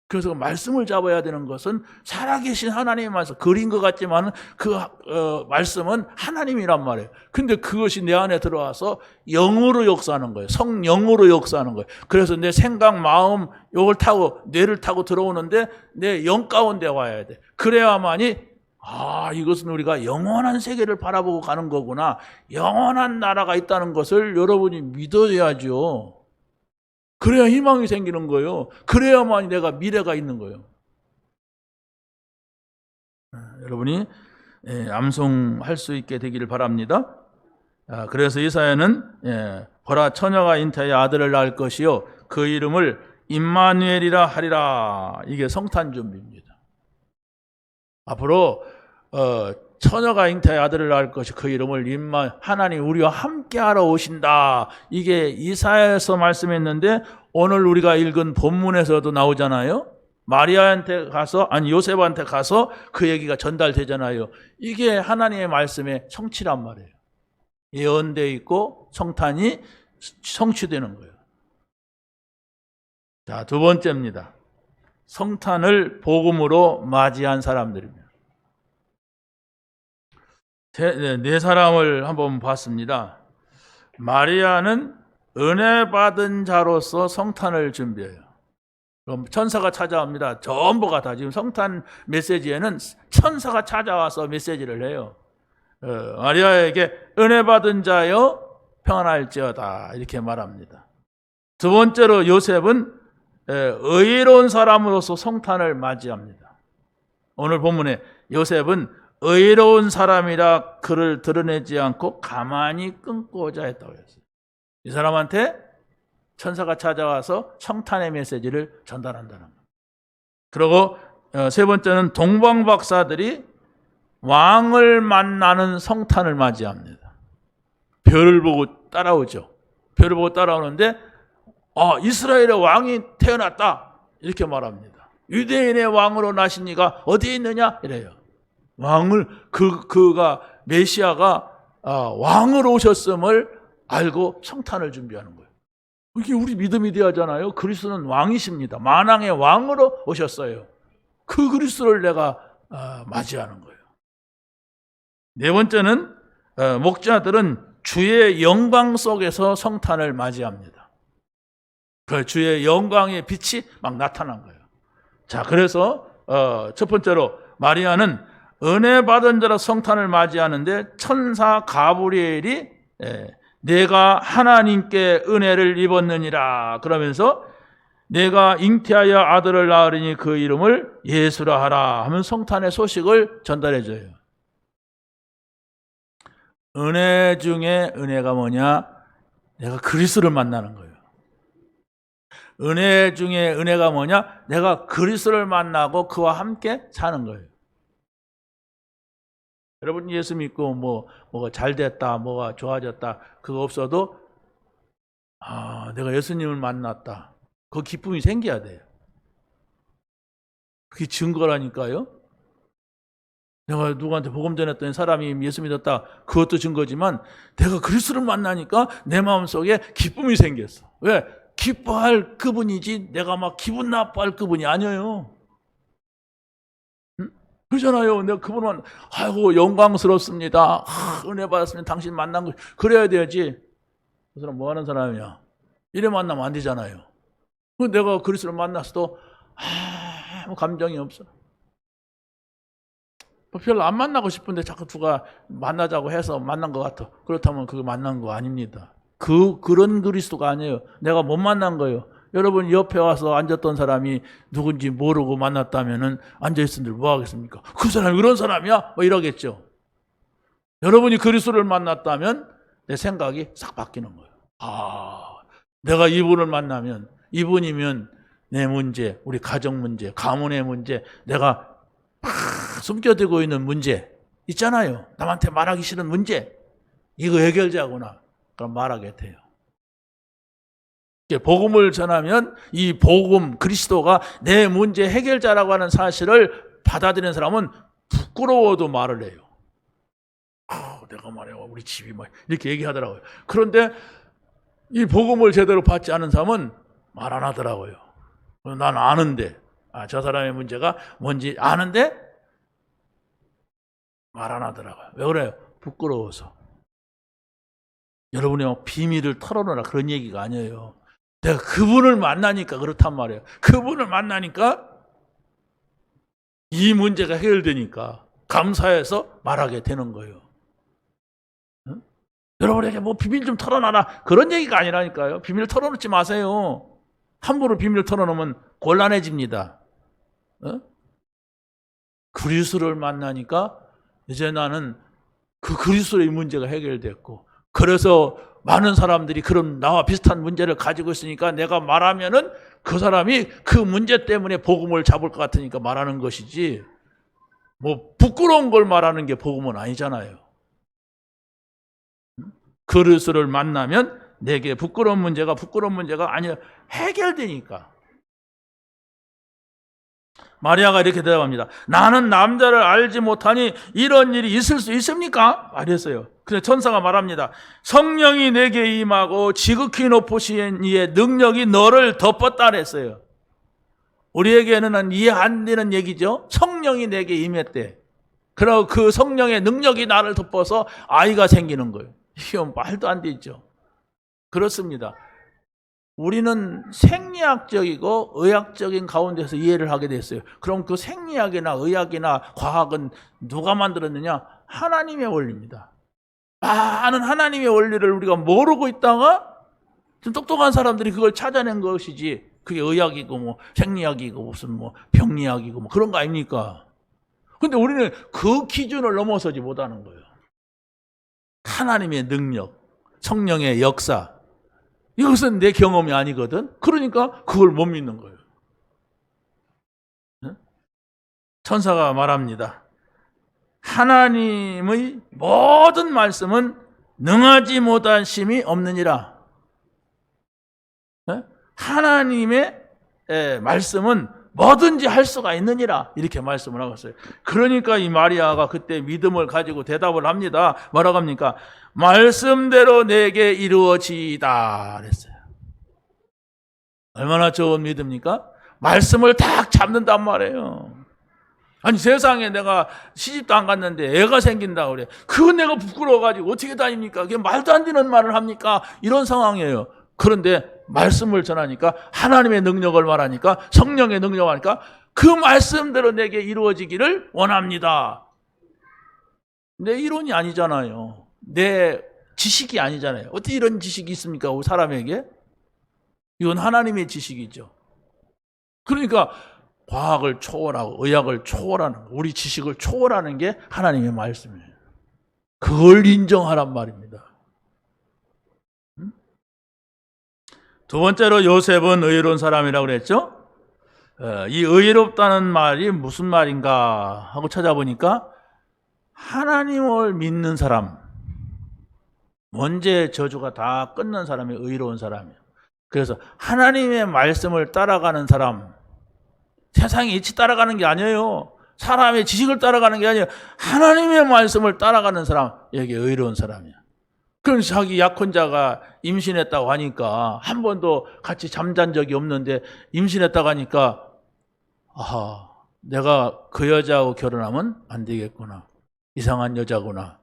그래서 그 말씀을 잡아야 되는 것은 살아계신 하나님의 말씀, 그린 것 같지만 그 말씀은 하나님이란 말이에요. 근데 그것이 내 안에 들어와서 영으로 역사하는 거예요. 성령으로 역사하는 거예요. 그래서 내 생각, 마음, 요걸 타고 뇌를 타고 들어오는데 내 영 가운데 와야 돼. 그래야만이 이것은 우리가 영원한 세계를 바라보고 가는 거구나. 영원한 나라가 있다는 것을 여러분이 믿어야죠. 그래야 희망이 생기는 거예요. 그래야만 내가 미래가 있는 거예요. 여러분이 암송할 수 있게 되기를 바랍니다. 그래서 이사야는 보라 처녀가 잉태하여 아들을 낳을 것이요 그 이름을 임마누엘이라 하리라. 이게 성탄 준비입니다. 앞으로 처녀가 잉태하여 아들을 낳을 것이 그 이름을 하나님 우리와 함께하러 오신다. 이게 이사야에서 말씀했는데 오늘 우리가 읽은 본문에서도 나오잖아요. 마리아한테 가서 요셉한테 가서 그 얘기가 전달되잖아요. 이게 하나님의 말씀의 성취란 말이에요. 예언되어 있고 성탄이 성취되는 거예요. 자, 두 번째입니다. 성탄을 복음으로 맞이한 사람들입니다. 네 사람을 한번 봤습니다. 마리아는 은혜 받은 자로서 성탄을 준비해요. 그럼 천사가 찾아옵니다. 전부가 다 지금 성탄 메시지에는 천사가 찾아와서 메시지를 해요. 마리아에게 은혜 받은 자여 평안할지어다 이렇게 말합니다. 두 번째로 요셉은 의로운 사람으로서 성탄을 맞이합니다. 오늘 본문에 요셉은 의로운 사람이라 그를 드러내지 않고 가만히 끊고자 했다고 했어요. 이 사람한테 천사가 찾아와서 성탄의 메시지를 전달한다는 거예요. 그리고 세 번째는 동방 박사들이 왕을 만나는 성탄을 맞이합니다. 별을 보고 따라오죠. 별을 보고 따라오는데 이스라엘의 왕이 태어났다 이렇게 말합니다. 유대인의 왕으로 나신 이가 어디에 있느냐 이래요. 왕을 그가 메시아가 왕으로 오셨음을 알고 성탄을 준비하는 거예요. 이게 우리 믿음이 되어야잖아요. 그리스도는 왕이십니다. 만왕의 왕으로 오셨어요. 그 그리스도를 내가 맞이하는 거예요. 네 번째는 목자들은 주의 영광 속에서 성탄을 맞이합니다. 그 주의 영광의 빛이 막 나타난 거예요. 자, 그래서 첫 번째로 마리아는 은혜 받은 자로 성탄을 맞이하는데 천사 가브리엘이 내가 하나님께 은혜를 입었느니라. 그러면서 내가 잉태하여 아들을 낳으리니 그 이름을 예수라 하라 하면 성탄의 소식을 전달해 줘요. 은혜 중에 은혜가 뭐냐? 내가 그리스도를 만나는 거예요. 은혜 중에 은혜가 뭐냐? 내가 그리스도를 만나고 그와 함께 사는 거예요. 여러분 예수 믿고 뭐가 잘 됐다, 뭐가 좋아졌다 그거 없어도 내가 예수님을 만났다. 그 기쁨이 생겨야 돼요. 그게 증거라니까요. 내가 누구한테 복음 전했더니 사람이 예수 믿었다. 그것도 증거지만 내가 그리스도를 만나니까 내 마음속에 기쁨이 생겼어. 왜? 기뻐할 그분이지 내가 막 기분 나빠할 그분이 아니에요. 응? 그러잖아요. 내가 그분만 아이고 영광스럽습니다. 은혜 받았습니다. 당신 만난 거 그래야 돼야지. 그 사람 뭐 하는 사람이야? 이래 만나면 안 되잖아요. 내가 그리스도를 만났어도 아무 감정이 없어. 별로 안 만나고 싶은데 자꾸 누가 만나자고 해서 만난 것 같아. 그렇다면 그거 만난 거 아닙니다. 그런 그리스도가 아니에요. 내가 못 만난 거예요. 여러분 옆에 와서 앉았던 사람이 누군지 모르고 만났다면은 앉아있은들 뭐 하겠습니까? 그 사람이 그런 사람이야? 뭐 이러겠죠. 여러분이 그리스도를 만났다면 내 생각이 싹 바뀌는 거예요. 내가 이분을 만나면 이분이면 내 문제, 우리 가정 문제, 가문의 문제, 내가 숨겨두고 있는 문제 있잖아요. 남한테 말하기 싫은 문제 이거 해결자구나. 그럼 말하게 돼요. 복음을 전하면 이 복음 그리스도가 내 문제 해결자라고 하는 사실을 받아들이는 사람은 부끄러워도 말을 해요. 내가 말이야 우리 집이 막 이렇게 얘기하더라고요. 그런데 이 복음을 제대로 받지 않은 사람은 말 안 하더라고요. 난 아는데 저 사람의 문제가 뭔지 아는데 말 안 하더라고요. 왜 그래요? 부끄러워서. 여러분이 비밀을 털어놓으라 그런 얘기가 아니에요. 내가 그분을 만나니까 그렇단 말이에요. 그분을 만나니까 이 문제가 해결되니까 감사해서 말하게 되는 거예요. 응? 여러분에게 뭐 비밀 좀 털어놔라 그런 얘기가 아니라니까요. 비밀 털어놓지 마세요. 함부로 비밀 털어놓으면 곤란해집니다. 응? 그리스도를 만나니까 이제 나는 그 그리스도의 문제가 해결됐고 그래서 많은 사람들이 그런 나와 비슷한 문제를 가지고 있으니까 내가 말하면은 그 사람이 그 문제 때문에 복음을 잡을 것 같으니까 말하는 것이지 뭐 부끄러운 걸 말하는 게 복음은 아니잖아요. 그리스도를 만나면 내게 부끄러운 문제가 아니라 해결되니까. 마리아가 이렇게 대답합니다. 나는 남자를 알지 못하니 이런 일이 있을 수 있습니까? 말했어요. 근데 천사가 말합니다. 성령이 내게 임하고 지극히 높으신 이의 능력이 너를 덮었다 그랬어요. 우리에게는 이해 안 되는 얘기죠. 성령이 내게 임했대. 그리고 그 성령의 능력이 나를 덮어서 아이가 생기는 거예요. 이건 말도 안 되죠. 그렇습니다. 우리는 생리학적이고 의학적인 가운데서 이해를 하게 됐어요. 그럼 그 생리학이나 의학이나 과학은 누가 만들었느냐? 하나님의 원리입니다. 많은 하나님의 원리를 우리가 모르고 있다가 좀 똑똑한 사람들이 그걸 찾아낸 것이지 그게 의학이고 뭐 생리학이고 무슨 뭐 병리학이고 뭐 그런 거 아닙니까? 근데 우리는 그 기준을 넘어서지 못하는 거예요. 하나님의 능력, 성령의 역사 이것은 내 경험이 아니거든. 그러니까 그걸 못 믿는 거예요. 천사가 말합니다. 하나님의 모든 말씀은 능하지 못하심이 없느니라. 하나님의 말씀은 뭐든지 할 수가 있느니라 이렇게 말씀을 하고 있어요. 그러니까 이 마리아가 그때 믿음을 가지고 대답을 합니다. 뭐라고 합니까? 말씀대로 내게 이루어지이다 그랬어요. 얼마나 좋은 믿음입니까? 말씀을 딱 잡는단 말이에요. 아니 세상에 내가 시집도 안 갔는데 애가 생긴다고 그래. 그건 내가 부끄러워가지고 어떻게 다닙니까? 그게 말도 안 되는 말을 합니까? 이런 상황이에요. 그런데 말씀을 전하니까 하나님의 능력을 말하니까 성령의 능력을 하니까 그 말씀대로 내게 이루어지기를 원합니다. 내 이론이 아니잖아요. 내 지식이 아니잖아요. 어떻게 이런 지식이 있습니까? 사람에게? 이건 하나님의 지식이죠. 그러니까 과학을 초월하고 의학을 초월하는, 우리 지식을 초월하는 게 하나님의 말씀이에요. 그걸 인정하란 말입니다. 두 번째로 요셉은 의로운 사람이라고 그랬죠. 이 의롭다는 말이 무슨 말인가 하고 찾아보니까 하나님을 믿는 사람, 원죄의 저주가 다 끊는 사람이 의로운 사람이에요. 그래서 하나님의 말씀을 따라가는 사람, 세상의 이치 따라가는 게 아니에요. 사람의 지식을 따라가는 게 아니에요. 하나님의 말씀을 따라가는 사람, 여기 의로운 사람이야. 그럼 자기 약혼자가 임신했다고 하니까, 한 번도 같이 잠잔 적이 없는데 임신했다고 하니까, 아하, 내가 그 여자하고 결혼하면 안 되겠구나. 이상한 여자구나.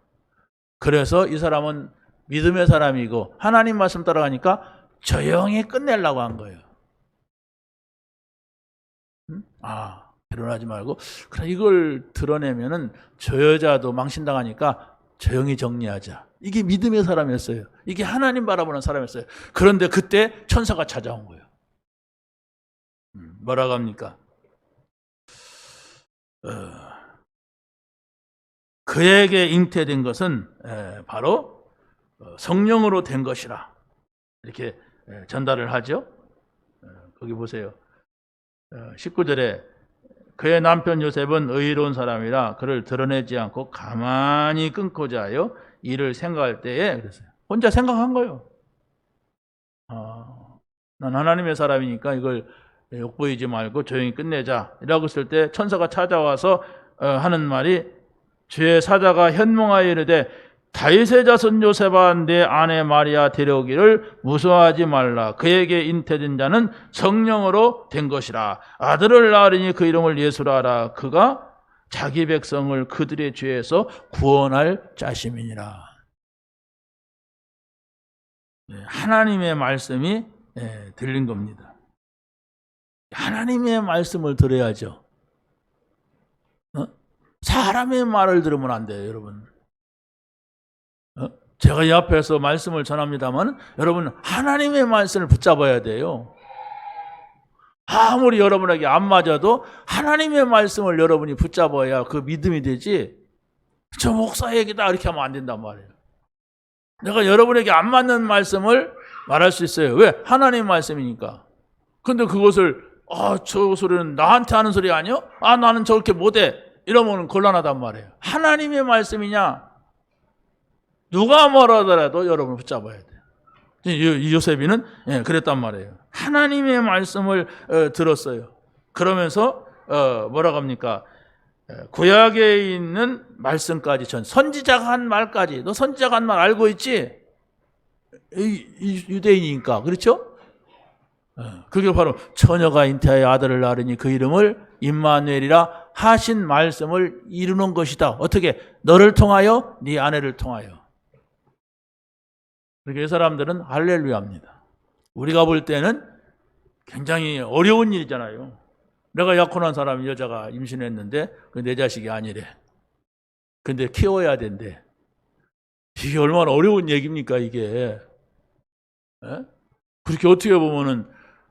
그래서 이 사람은 믿음의 사람이고 하나님 말씀 따라가니까 조용히 끝내려고 한 거예요. 결혼하지 말고 그래, 이걸 드러내면은 저 여자도 망신당하니까 조용히 정리하자. 이게 믿음의 사람이었어요. 이게 하나님 바라보는 사람이었어요. 그런데 그때 천사가 찾아온 거예요. 뭐라고 합니까? 그에게 잉태된 것은 바로 성령으로 된 것이라 이렇게 전달을 하죠. 거기 보세요. 19절에 그의 남편 요셉은 의로운 사람이라 그를 드러내지 않고 가만히 끊고자 하여 이를 생각할 때에 그랬어요. 혼자 생각한 거예요. 난 하나님의 사람이니까 이걸 욕보이지 말고 조용히 끝내자 이라고 했을 때 천사가 찾아와서 하는 말이 주의 사자가 현몽하여 이르되 다윗의 자손 요셉아 내 아내 마리아 데려오기를 무서워하지 말라. 그에게 잉태된 자는 성령으로 된 것이라. 아들을 낳으리니 그 이름을 예수라 하라. 그가 자기 백성을 그들의 죄에서 구원할 자심이니라. 하나님의 말씀이 들린 겁니다. 하나님의 말씀을 들어야죠. 사람의 말을 들으면 안 돼요, 여러분. 제가 이 앞에서 말씀을 전합니다만 여러분 하나님의 말씀을 붙잡아야 돼요. 아무리 여러분에게 안 맞아도 하나님의 말씀을 여러분이 붙잡아야 그 믿음이 되지, 저 목사 얘기다 이렇게 하면 안 된단 말이에요. 내가 여러분에게 안 맞는 말씀을 말할 수 있어요. 왜? 하나님의 말씀이니까. 근데 그것을 저 소리는 나한테 하는 소리 아니요? 나는 저렇게 못해. 이러면 곤란하단 말이에요. 하나님의 말씀이냐? 누가 뭐라더라도 여러분 붙잡아야 돼요. 이 요셉이는 그랬단 말이에요. 하나님의 말씀을 들었어요. 그러면서 뭐라고 합니까? 구약에 있는 말씀까지, 전 선지자가 한 말까지, 너 선지자가 한 말 알고 있지? 이 유대인이니까, 그렇죠? 그게 바로 처녀가 잉태하여 아들을 낳으니 그 이름을 임마누엘이라 하신 말씀을 이루는 것이다. 어떻게? 너를 통하여 네 아내를 통하여. 그러니까 이 사람들은 할렐루야입니다. 우리가 볼 때는 굉장히 어려운 일이잖아요. 내가 약혼한 사람이 여자가 임신했는데 내 자식이 아니래. 근데 키워야 된대. 이게 얼마나 어려운 얘기입니까 이게. 그렇게 어떻게 보면은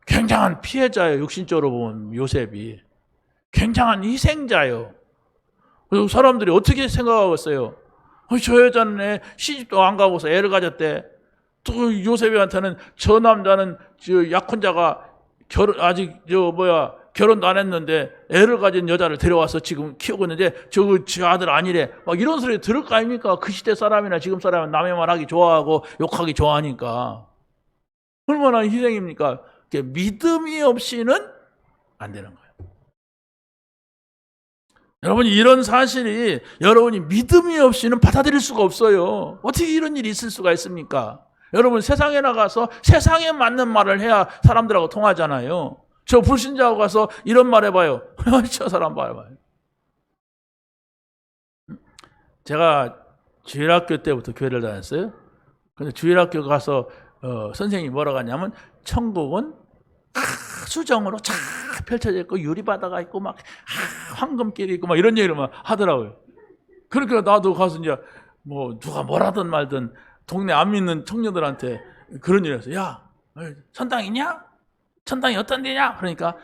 굉장한 피해자예요. 육신적으로 보면 요셉이. 굉장한 희생자예요. 그리고 사람들이 어떻게 생각하고 있어요? 저 여자는 시집도 안 가고서 애를 가졌대. 또 요셉한테는 저 남자는 저 약혼자가 결혼도 안 했는데 애를 가진 여자를 데려와서 지금 키우고 있는데 저 아들 아니래. 막 이런 소리 들을 거 아닙니까? 그 시대 사람이나 지금 사람은 남의 말 하기 좋아하고 욕하기 좋아하니까. 얼마나 희생입니까? 믿음이 없이는 안 되는 거예요. 여러분이 이런 사실이 여러분이 믿음이 없이는 받아들일 수가 없어요. 어떻게 이런 일이 있을 수가 있습니까? 여러분 세상에 나가서 세상에 맞는 말을 해야 사람들하고 통하잖아요. 저 불신자하고 가서 이런 말 해봐요. 저 사람 봐요. 제가 주일학교 때부터 교회를 다녔어요. 근데 주일학교 가서 선생님이 뭐라고 하냐면 천국은 수정으로 쫙 펼쳐져 있고 유리바다가 있고 막 황금길이 있고 막 이런 얘기를 막 하더라고요. 그러니까 나도 가서 이제 뭐 누가 뭐라든 말든 동네 안 믿는 청년들한테 그런 일을 했어요. 야, 천당 있냐? 천당이 어떤 데냐? 그러니까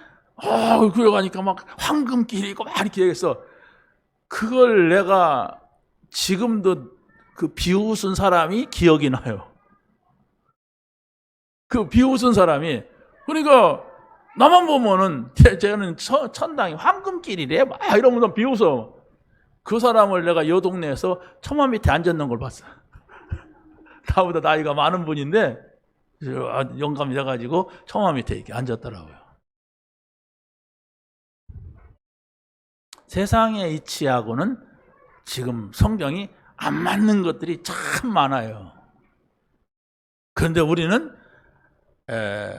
그러 가니까 막 황금길이 있고 막 이렇게 얘기했어. 그걸 내가 지금도 그 비웃은 사람이 기억이 나요. 그 비웃은 사람이, 그러니까 나만 보면은 쟤는 천당이 황금길이래 막 이러면서 비웃어. 그 사람을 내가 요 동네에서 처마 밑에 앉았는 걸 봤어. 나보다 나이가 많은 분인데 영감이 돼가지고 처마 밑에 이렇게 앉았더라고요. 세상의 이치하고는 지금 성경이 안 맞는 것들이 참 많아요. 그런데 우리는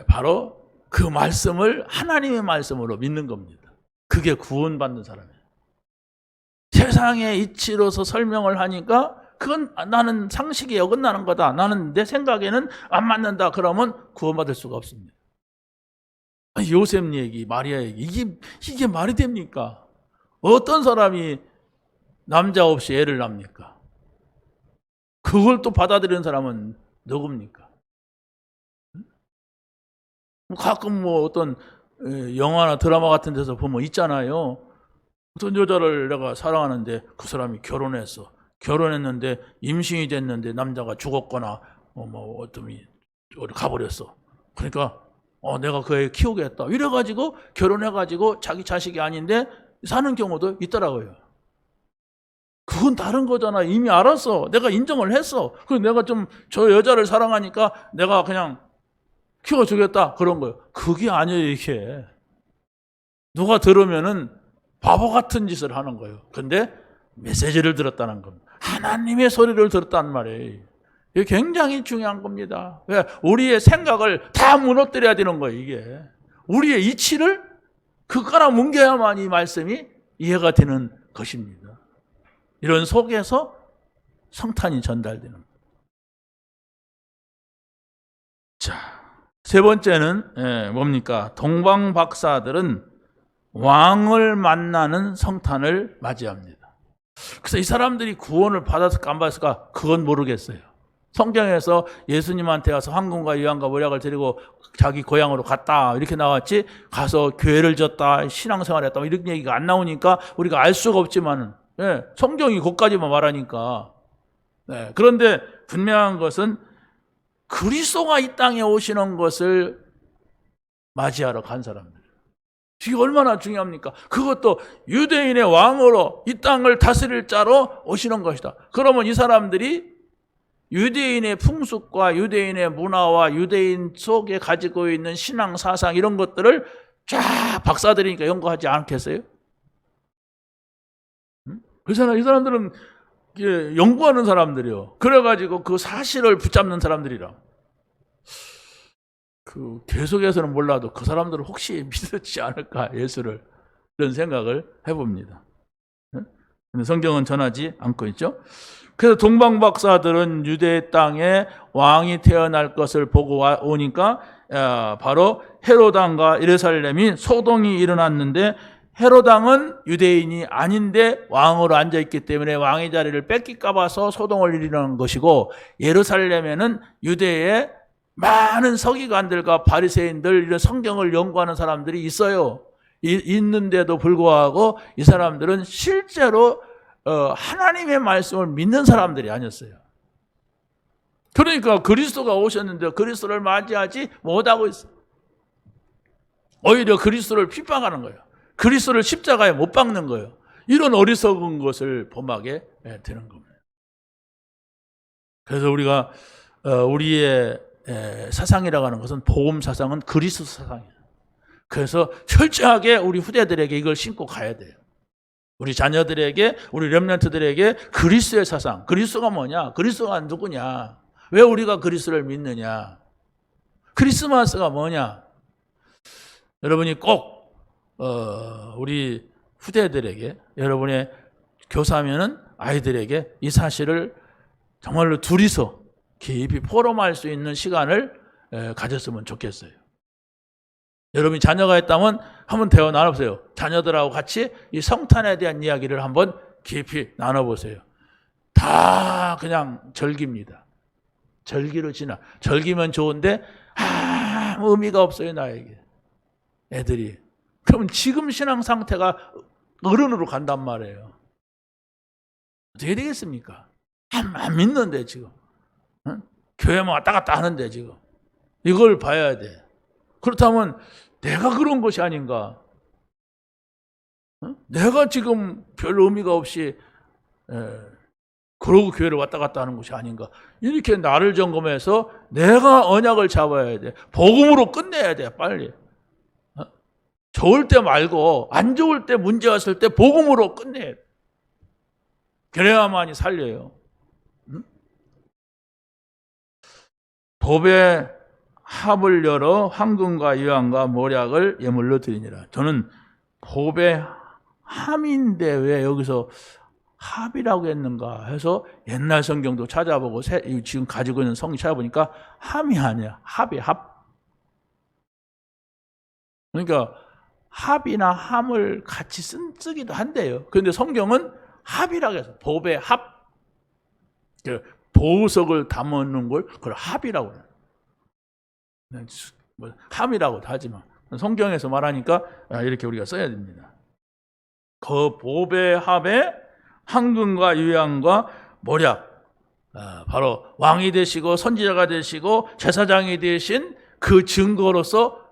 바로 그 말씀을 하나님의 말씀으로 믿는 겁니다. 그게 구원받는 사람이에요. 세상의 이치로서 설명을 하니까 그건 나는 상식에 어긋나는 거다, 나는 내 생각에는 안 맞는다, 그러면 구원받을 수가 없습니다. 요셉 얘기, 마리아 얘기, 이게 말이 됩니까? 어떤 사람이 남자 없이 애를 낳습니까? 그걸 또 받아들이는 사람은 누굽니까? 가끔 뭐 어떤 영화나 드라마 같은 데서 보면 있잖아요. 어떤 여자를 내가 사랑하는데 그 사람이 결혼했는데 임신이 됐는데 남자가 죽었거나 뭐 어떤 어디 가버렸어. 그러니까 내가 그 애 키우겠다 이래가지고 결혼해가지고 자기 자식이 아닌데 사는 경우도 있더라고요. 그건 다른 거잖아. 이미 알았어. 내가 인정을 했어. 그래서 내가 좀 저 여자를 사랑하니까 내가 그냥 키워주겠다 그런 거예요. 그게 아니에요. 이게 누가 들으면은 바보 같은 짓을 하는 거예요. 근데 메시지를 들었다는 겁니다. 하나님의 소리를 들었단 말이에요. 이게 굉장히 중요한 겁니다. 우리의 생각을 다 무너뜨려야 되는 거예요. 이게 우리의 이치를 그거나 뭉개야만 이 말씀이 이해가 되는 것입니다. 이런 속에서 성탄이 전달되는 겁니다. 자, 세 번째는 뭡니까? 동방 박사들은 왕을 만나는 성탄을 맞이합니다. 그래서 이 사람들이 구원을 받았을까 안 받았을까 그건 모르겠어요. 성경에서 예수님한테 가서 황금과 유황과 모략을 데리고 자기 고향으로 갔다 이렇게 나왔지, 가서 교회를 졌다 신앙생활했다 이런 얘기가 안 나오니까 우리가 알 수가 없지만 성경이 그것까지만 말하니까. 그런데 분명한 것은 그리스도가 이 땅에 오시는 것을 맞이하러 간 사람들. 이게 얼마나 중요합니까? 그것도 유대인의 왕으로 이 땅을 다스릴 자로 오시는 것이다. 그러면 이 사람들이 유대인의 풍습과 유대인의 문화와 유대인 속에 가지고 있는 신앙 사상 이런 것들을 쫙 박사들이니까 연구하지 않겠어요? 그래서 이 사람들은 연구하는 사람들이요. 그래가지고 그 사실을 붙잡는 사람들이라. 계속해서는 몰라도 그 사람들은 혹시 믿었지 않을까, 예수를. 이런 생각을 해봅니다. 근데 성경은 전하지 않고 있죠. 그래서 동방 박사들은 유대 땅에 왕이 태어날 것을 보고 오니까 바로 헤로당과 예루살렘이 소동이 일어났는데, 헤로당은 유대인이 아닌데 왕으로 앉아있기 때문에 왕의 자리를 뺏길까 봐서 소동을 일으키는 것이고, 예루살렘에는 유대의 많은 서기관들과 바리새인들, 이런 성경을 연구하는 사람들이 있어요. 있는데도 불구하고 이 사람들은 실제로 하나님의 말씀을 믿는 사람들이 아니었어요. 그러니까 그리스도가 오셨는데 그리스도를 맞이하지 못하고 있어요. 오히려 그리스도를 핍박하는 거예요. 그리스도를 십자가에 못 박는 거예요. 이런 어리석은 것을 범하게 되는 겁니다. 그래서 우리가 우리의 사상이라고 하는 것은, 복음 사상은 그리스도 사상이에요. 그래서 철저하게 우리 후대들에게 이걸 신고 가야 돼요. 우리 자녀들에게, 우리 렘넌트들에게 그리스도의 사상, 그리스도가 뭐냐, 그리스도가 누구냐, 왜 우리가 그리스도를 믿느냐, 크리스마스가 뭐냐. 여러분이 꼭 우리 후대들에게, 여러분의 교사면은 아이들에게 이 사실을 정말로 둘이서 깊이 포럼할 수 있는 시간을 가졌으면 좋겠어요. 여러분이 자녀가 있다면 한번 대화 나눠보세요. 자녀들하고 같이 이 성탄에 대한 이야기를 한번 깊이 나눠보세요. 다 그냥 절기입니다. 절기로 지나. 절기면 좋은데 아무 의미가 없어요, 나에게. 애들이. 그러면 지금 신앙 상태가 어른으로 간단 말이에요. 어떻게 되겠습니까? 안 믿는데 지금. 응? 교회만 왔다 갔다 하는데 지금. 이걸 봐야 돼. 그렇다면 내가 그런 것이 아닌가? 응? 내가 지금 별 의미가 없이 그러고 교회를 왔다 갔다 하는 것이 아닌가? 이렇게 나를 점검해서 내가 언약을 잡아야 돼. 복음으로 끝내야 돼, 빨리. 좋을 때 말고 안 좋을 때 문제 왔을 때 복음으로 끝내야 돼. 그래야만이 살려요. 응? 법의 합을 열어 황금과 유황과 모략을 예물로 드리니라. 저는 법의 함인데 왜 여기서 합이라고 했는가 해서 옛날 성경도 찾아보고 지금 가지고 있는 성경 찾아보니까 함이 아니야. 합이 합. 그러니까 합이나 함을 같이 쓰기도 한대요. 그런데 성경은 합이라고 해서 법의 합. 보석을 담는 걸 그걸 합이라고 해요. 함이라고도 하지만 성경에서 말하니까 이렇게 우리가 써야 됩니다. 그 법의 합에 황금과 유황과 모략, 바로 왕이 되시고 선지자가 되시고 제사장이 되신 그 증거로서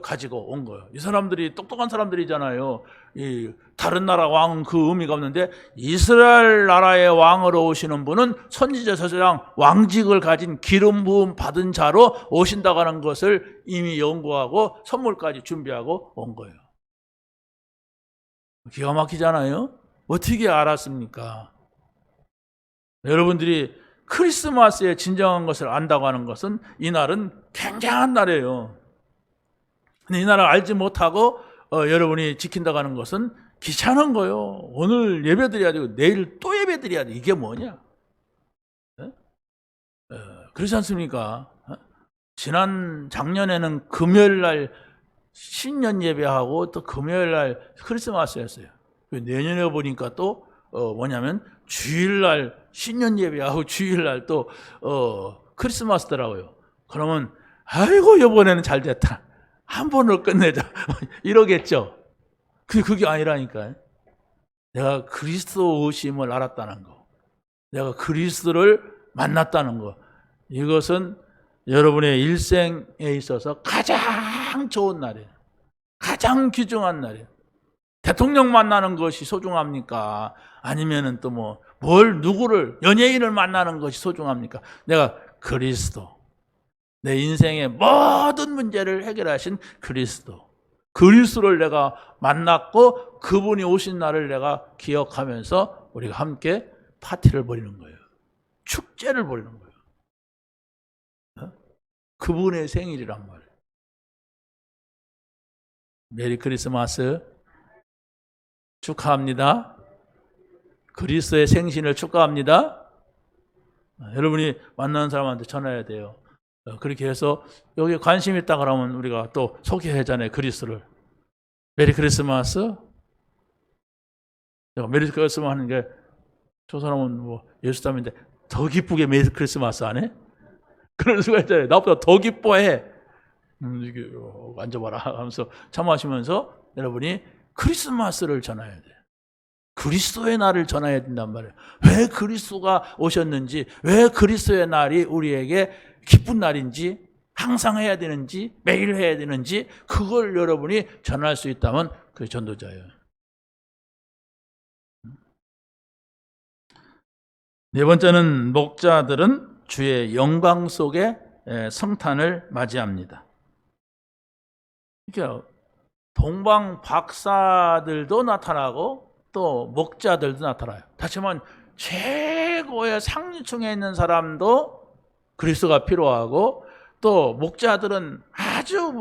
가지고 온 거예요. 이 사람들이 똑똑한 사람들이잖아요. 이 다른 나라 왕은 그 의미가 없는데 이스라엘 나라의 왕으로 오시는 분은 선지자, 제사장, 왕직을 가진 기름 부음 받은 자로 오신다고 하는 것을 이미 연구하고 선물까지 준비하고 온 거예요. 기가 막히잖아요. 어떻게 알았습니까? 여러분들이 크리스마스의 진정한 것을 안다고 하는 것은 이날은 굉장한 날이에요. 근데 이 날을 알지 못하고 여러분이 지킨다고 하는 것은 귀찮은 거예요. 오늘 예배 드려야 되고 내일 또 예배 드려야 돼. 이게 뭐냐? 그렇지 않습니까? 작년에는 금요일 날 신년 예배하고 또 금요일 날 크리스마스였어요. 내년에 보니까 또 뭐냐면 주일날 신년 예배하고 주일날 또 크리스마스더라고요. 그러면 아이고 이번에는 잘 됐다. 한 번으로 끝내자. 이러겠죠. 그게 아니라니까요. 내가 그리스도 오심을 알았다는 거. 내가 그리스도를 만났다는 거. 이것은 여러분의 일생에 있어서 가장 좋은 날이에요. 가장 귀중한 날이에요. 대통령 만나는 것이 소중합니까? 아니면은 또 누구를, 연예인을 만나는 것이 소중합니까? 내가 그리스도. 내 인생의 모든 문제를 해결하신 그리스도를 내가 만났고 그분이 오신 날을 내가 기억하면서 우리가 함께 파티를 벌이는 거예요. 축제를 벌이는 거예요. 그분의 생일이란 말이에요. 메리 크리스마스 축하합니다. 그리스도의 생신을 축하합니다. 여러분이 만나는 사람한테 전해야 돼요. 그렇게 해서 여기 관심 있다 그러면 우리가 또 소개하잖아요. 그리스도를. 메리 크리스마스. 메리 크리스마스 하는 게 저 사람은 예수님인데 더 기쁘게 메리 크리스마스 안 해? 그럴 수가 있잖아요. 나보다 더 기뻐해. 이게 앉아봐라 하면서 차 마시면서 여러분이 크리스마스를 전해야 돼. 그리스도의 날을 전해야 된단 말이에요. 왜 그리스도가 오셨는지, 왜 그리스도의 날이 우리에게 기쁜 날인지, 항상 해야 되는지, 매일 해야 되는지, 그걸 여러분이 전할 수 있다면 그게 전도자예요. 네 번째는 목자들은 주의 영광 속에 성탄을 맞이합니다. 그러니까 동방 박사들도 나타나고 또 목자들도 나타나요. 다시 말하면 최고의 상류층에 있는 사람도 그리스도가 필요하고 또 목자들은 아주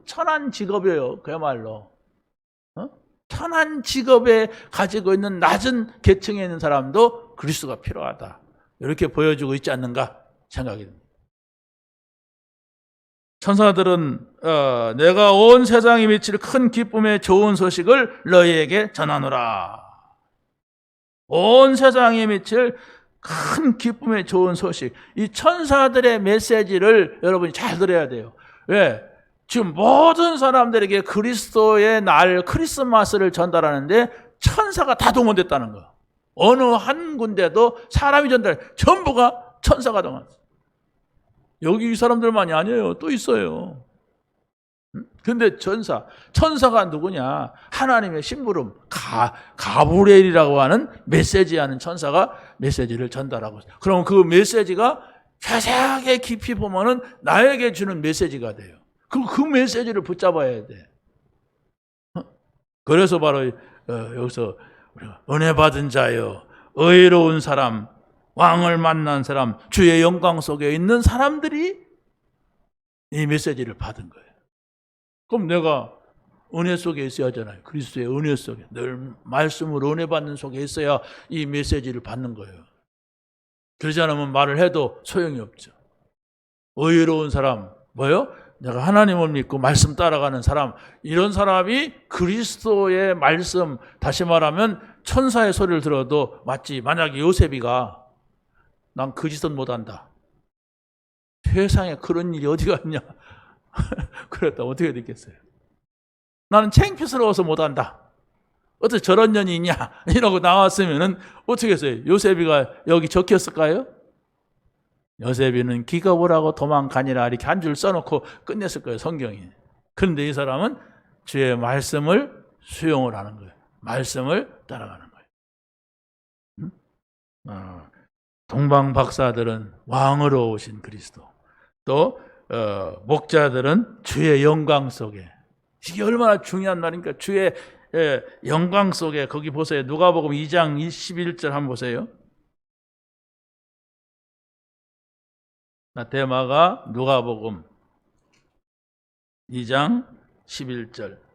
천한 직업이에요. 그야말로. 천한 직업에 가지고 있는 낮은 계층에 있는 사람도 그리스도가 필요하다. 이렇게 보여주고 있지 않는가 생각이 듭니다. 천사들은 내가 온 세상에 미칠 큰 기쁨의 좋은 소식을 너희에게 전하노라. 온 세상에 미칠 큰 기쁨의 좋은 소식, 이 천사들의 메시지를 여러분이 잘 들어야 돼요. 왜? 지금 모든 사람들에게 그리스도의 날 크리스마스를 전달하는데 천사가 다 동원됐다는 거예요. 어느 한 군데도 사람이 전부가 천사가 동원됐어요. 여기 이 사람들만이 아니에요. 또 있어요. 근데 천사가 누구냐? 하나님의 심부름, 가브리엘이라고 하는 메시지하는 천사가 메시지를 전달하고 있어요. 그럼 그 메시지가 자세하게 깊이 보면은 나에게 주는 메시지가 돼요. 그 메시지를 붙잡아야 돼. 그래서 바로 여기서 은혜 받은 자여, 의로운 사람, 왕을 만난 사람, 주의 영광 속에 있는 사람들이 이 메시지를 받은 거예요. 그럼 내가 은혜 속에 있어야 하잖아요. 그리스도의 은혜 속에 늘 말씀으로 은혜 받는 속에 있어야 이 메시지를 받는 거예요. 그러지 않으면 말을 해도 소용이 없죠. 의로운 사람, 뭐요? 내가 하나님을 믿고 말씀 따라가는 사람, 이런 사람이 그리스도의 말씀, 다시 말하면 천사의 소리를 들어도 마치 만약에 요셉이가 난 그 짓은 못한다. 세상에 그런 일이 어디가 있냐. 그랬다 어떻게 됐겠어요? 나는 창피스러워서 못한다. 어떻게 저런 년이 있냐 이러고 나왔으면은 어떻게 했어요? 요셉이가 여기 적혔을까요? 요셉이는 기겁을 하고 도망가니라 이렇게 한 줄 써놓고 끝냈을 거예요, 성경이. 그런데 이 사람은 주의 말씀을 수용을 하는 거예요. 말씀을 따라가는 거예요. 동방 박사들은 왕으로 오신 그리스도, 또 목자들은 주의 영광 속에. 이게 얼마나 중요한 말입니까? 주의 영광 속에. 거기 보세요. 누가복음 2장 21절 한번 보세요. 대마가 누가복음 2장 11절.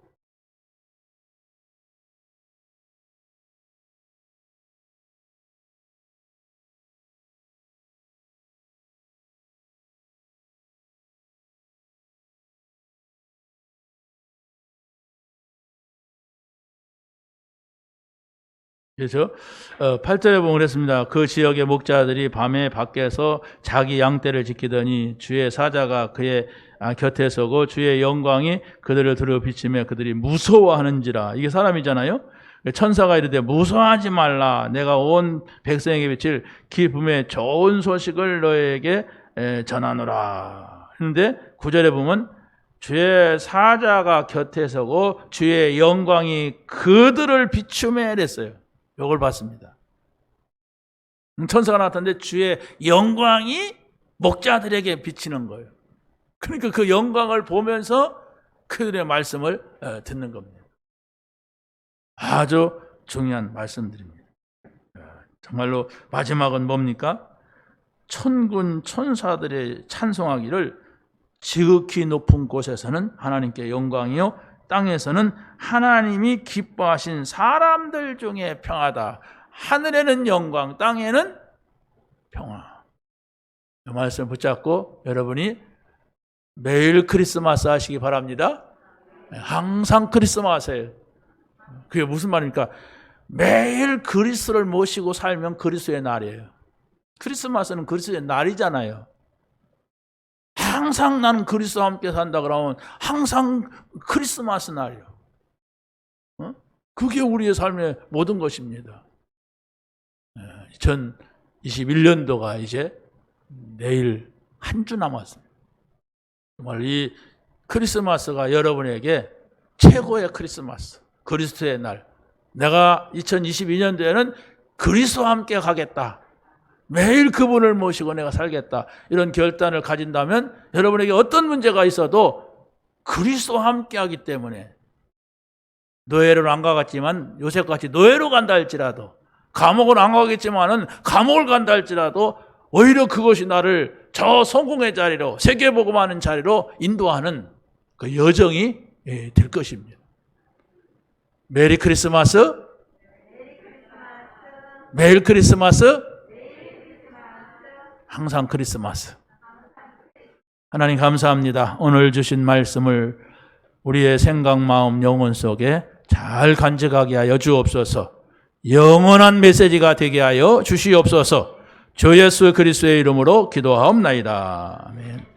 그래서 8절에 보면 그랬습니다. 그 지역의 목자들이 밤에 밖에서 자기 양떼를 지키더니 주의 사자가 그의 곁에 서고 주의 영광이 그들을 들어 비치며 그들이 무서워하는지라. 이게 사람이잖아요. 천사가 이르되 무서워하지 말라. 내가 온 백성에게 비칠 기쁨의 좋은 소식을 너에게 전하노라. 그런데 9절에 보면 주의 사자가 곁에 서고 주의 영광이 그들을 비추매 이랬어요. 이걸 봤습니다. 천사가 나타났는데 주의 영광이 목자들에게 비치는 거예요. 그러니까 그 영광을 보면서 그들의 말씀을 듣는 겁니다. 아주 중요한 말씀들입니다. 정말로 마지막은 뭡니까? 천군 천사들의 찬송하기를 지극히 높은 곳에서는 하나님께 영광이요 땅에서는 하나님이 기뻐하신 사람들 중에 평하다. 하늘에는 영광, 땅에는 평화. 이 말씀을 붙잡고 여러분이 매일 크리스마스 하시기 바랍니다. 항상 크리스마스예요. 그게 무슨 말입니까? 매일 그리스도를 모시고 살면 그리스도의 날이에요. 크리스마스는 그리스도의 날이잖아요. 항상 나는 그리스도와 함께 산다 그러면 항상 크리스마스 날이요. 그게 우리의 삶의 모든 것입니다. 2021년도가 이제 내일 한 주 남았습니다. 정말 이 크리스마스가 여러분에게 최고의 크리스마스, 그리스도의 날. 내가 2022년도에는 그리스도와 함께 가겠다. 매일 그분을 모시고 내가 살겠다. 이런 결단을 가진다면 여러분에게 어떤 문제가 있어도 그리스도와 함께 하기 때문에 노예로 안 가겠지만 요셉같이 노예로 간다 할지라도 감옥을 안 가겠지만은 감옥을 간다 할지라도 오히려 그것이 나를 저 성공의 자리로 세계복음하는 자리로 인도하는 그 여정이 될 것입니다. 메리 크리스마스, 매일 크리스마스, 항상 크리스마스. 하나님 감사합니다. 오늘 주신 말씀을 우리의 생각, 마음, 영혼 속에 잘 간직하게 하여 주옵소서. 영원한 메시지가 되게 하여 주시옵소서. 주 예수 그리스도의 이름으로 기도하옵나이다. 아멘.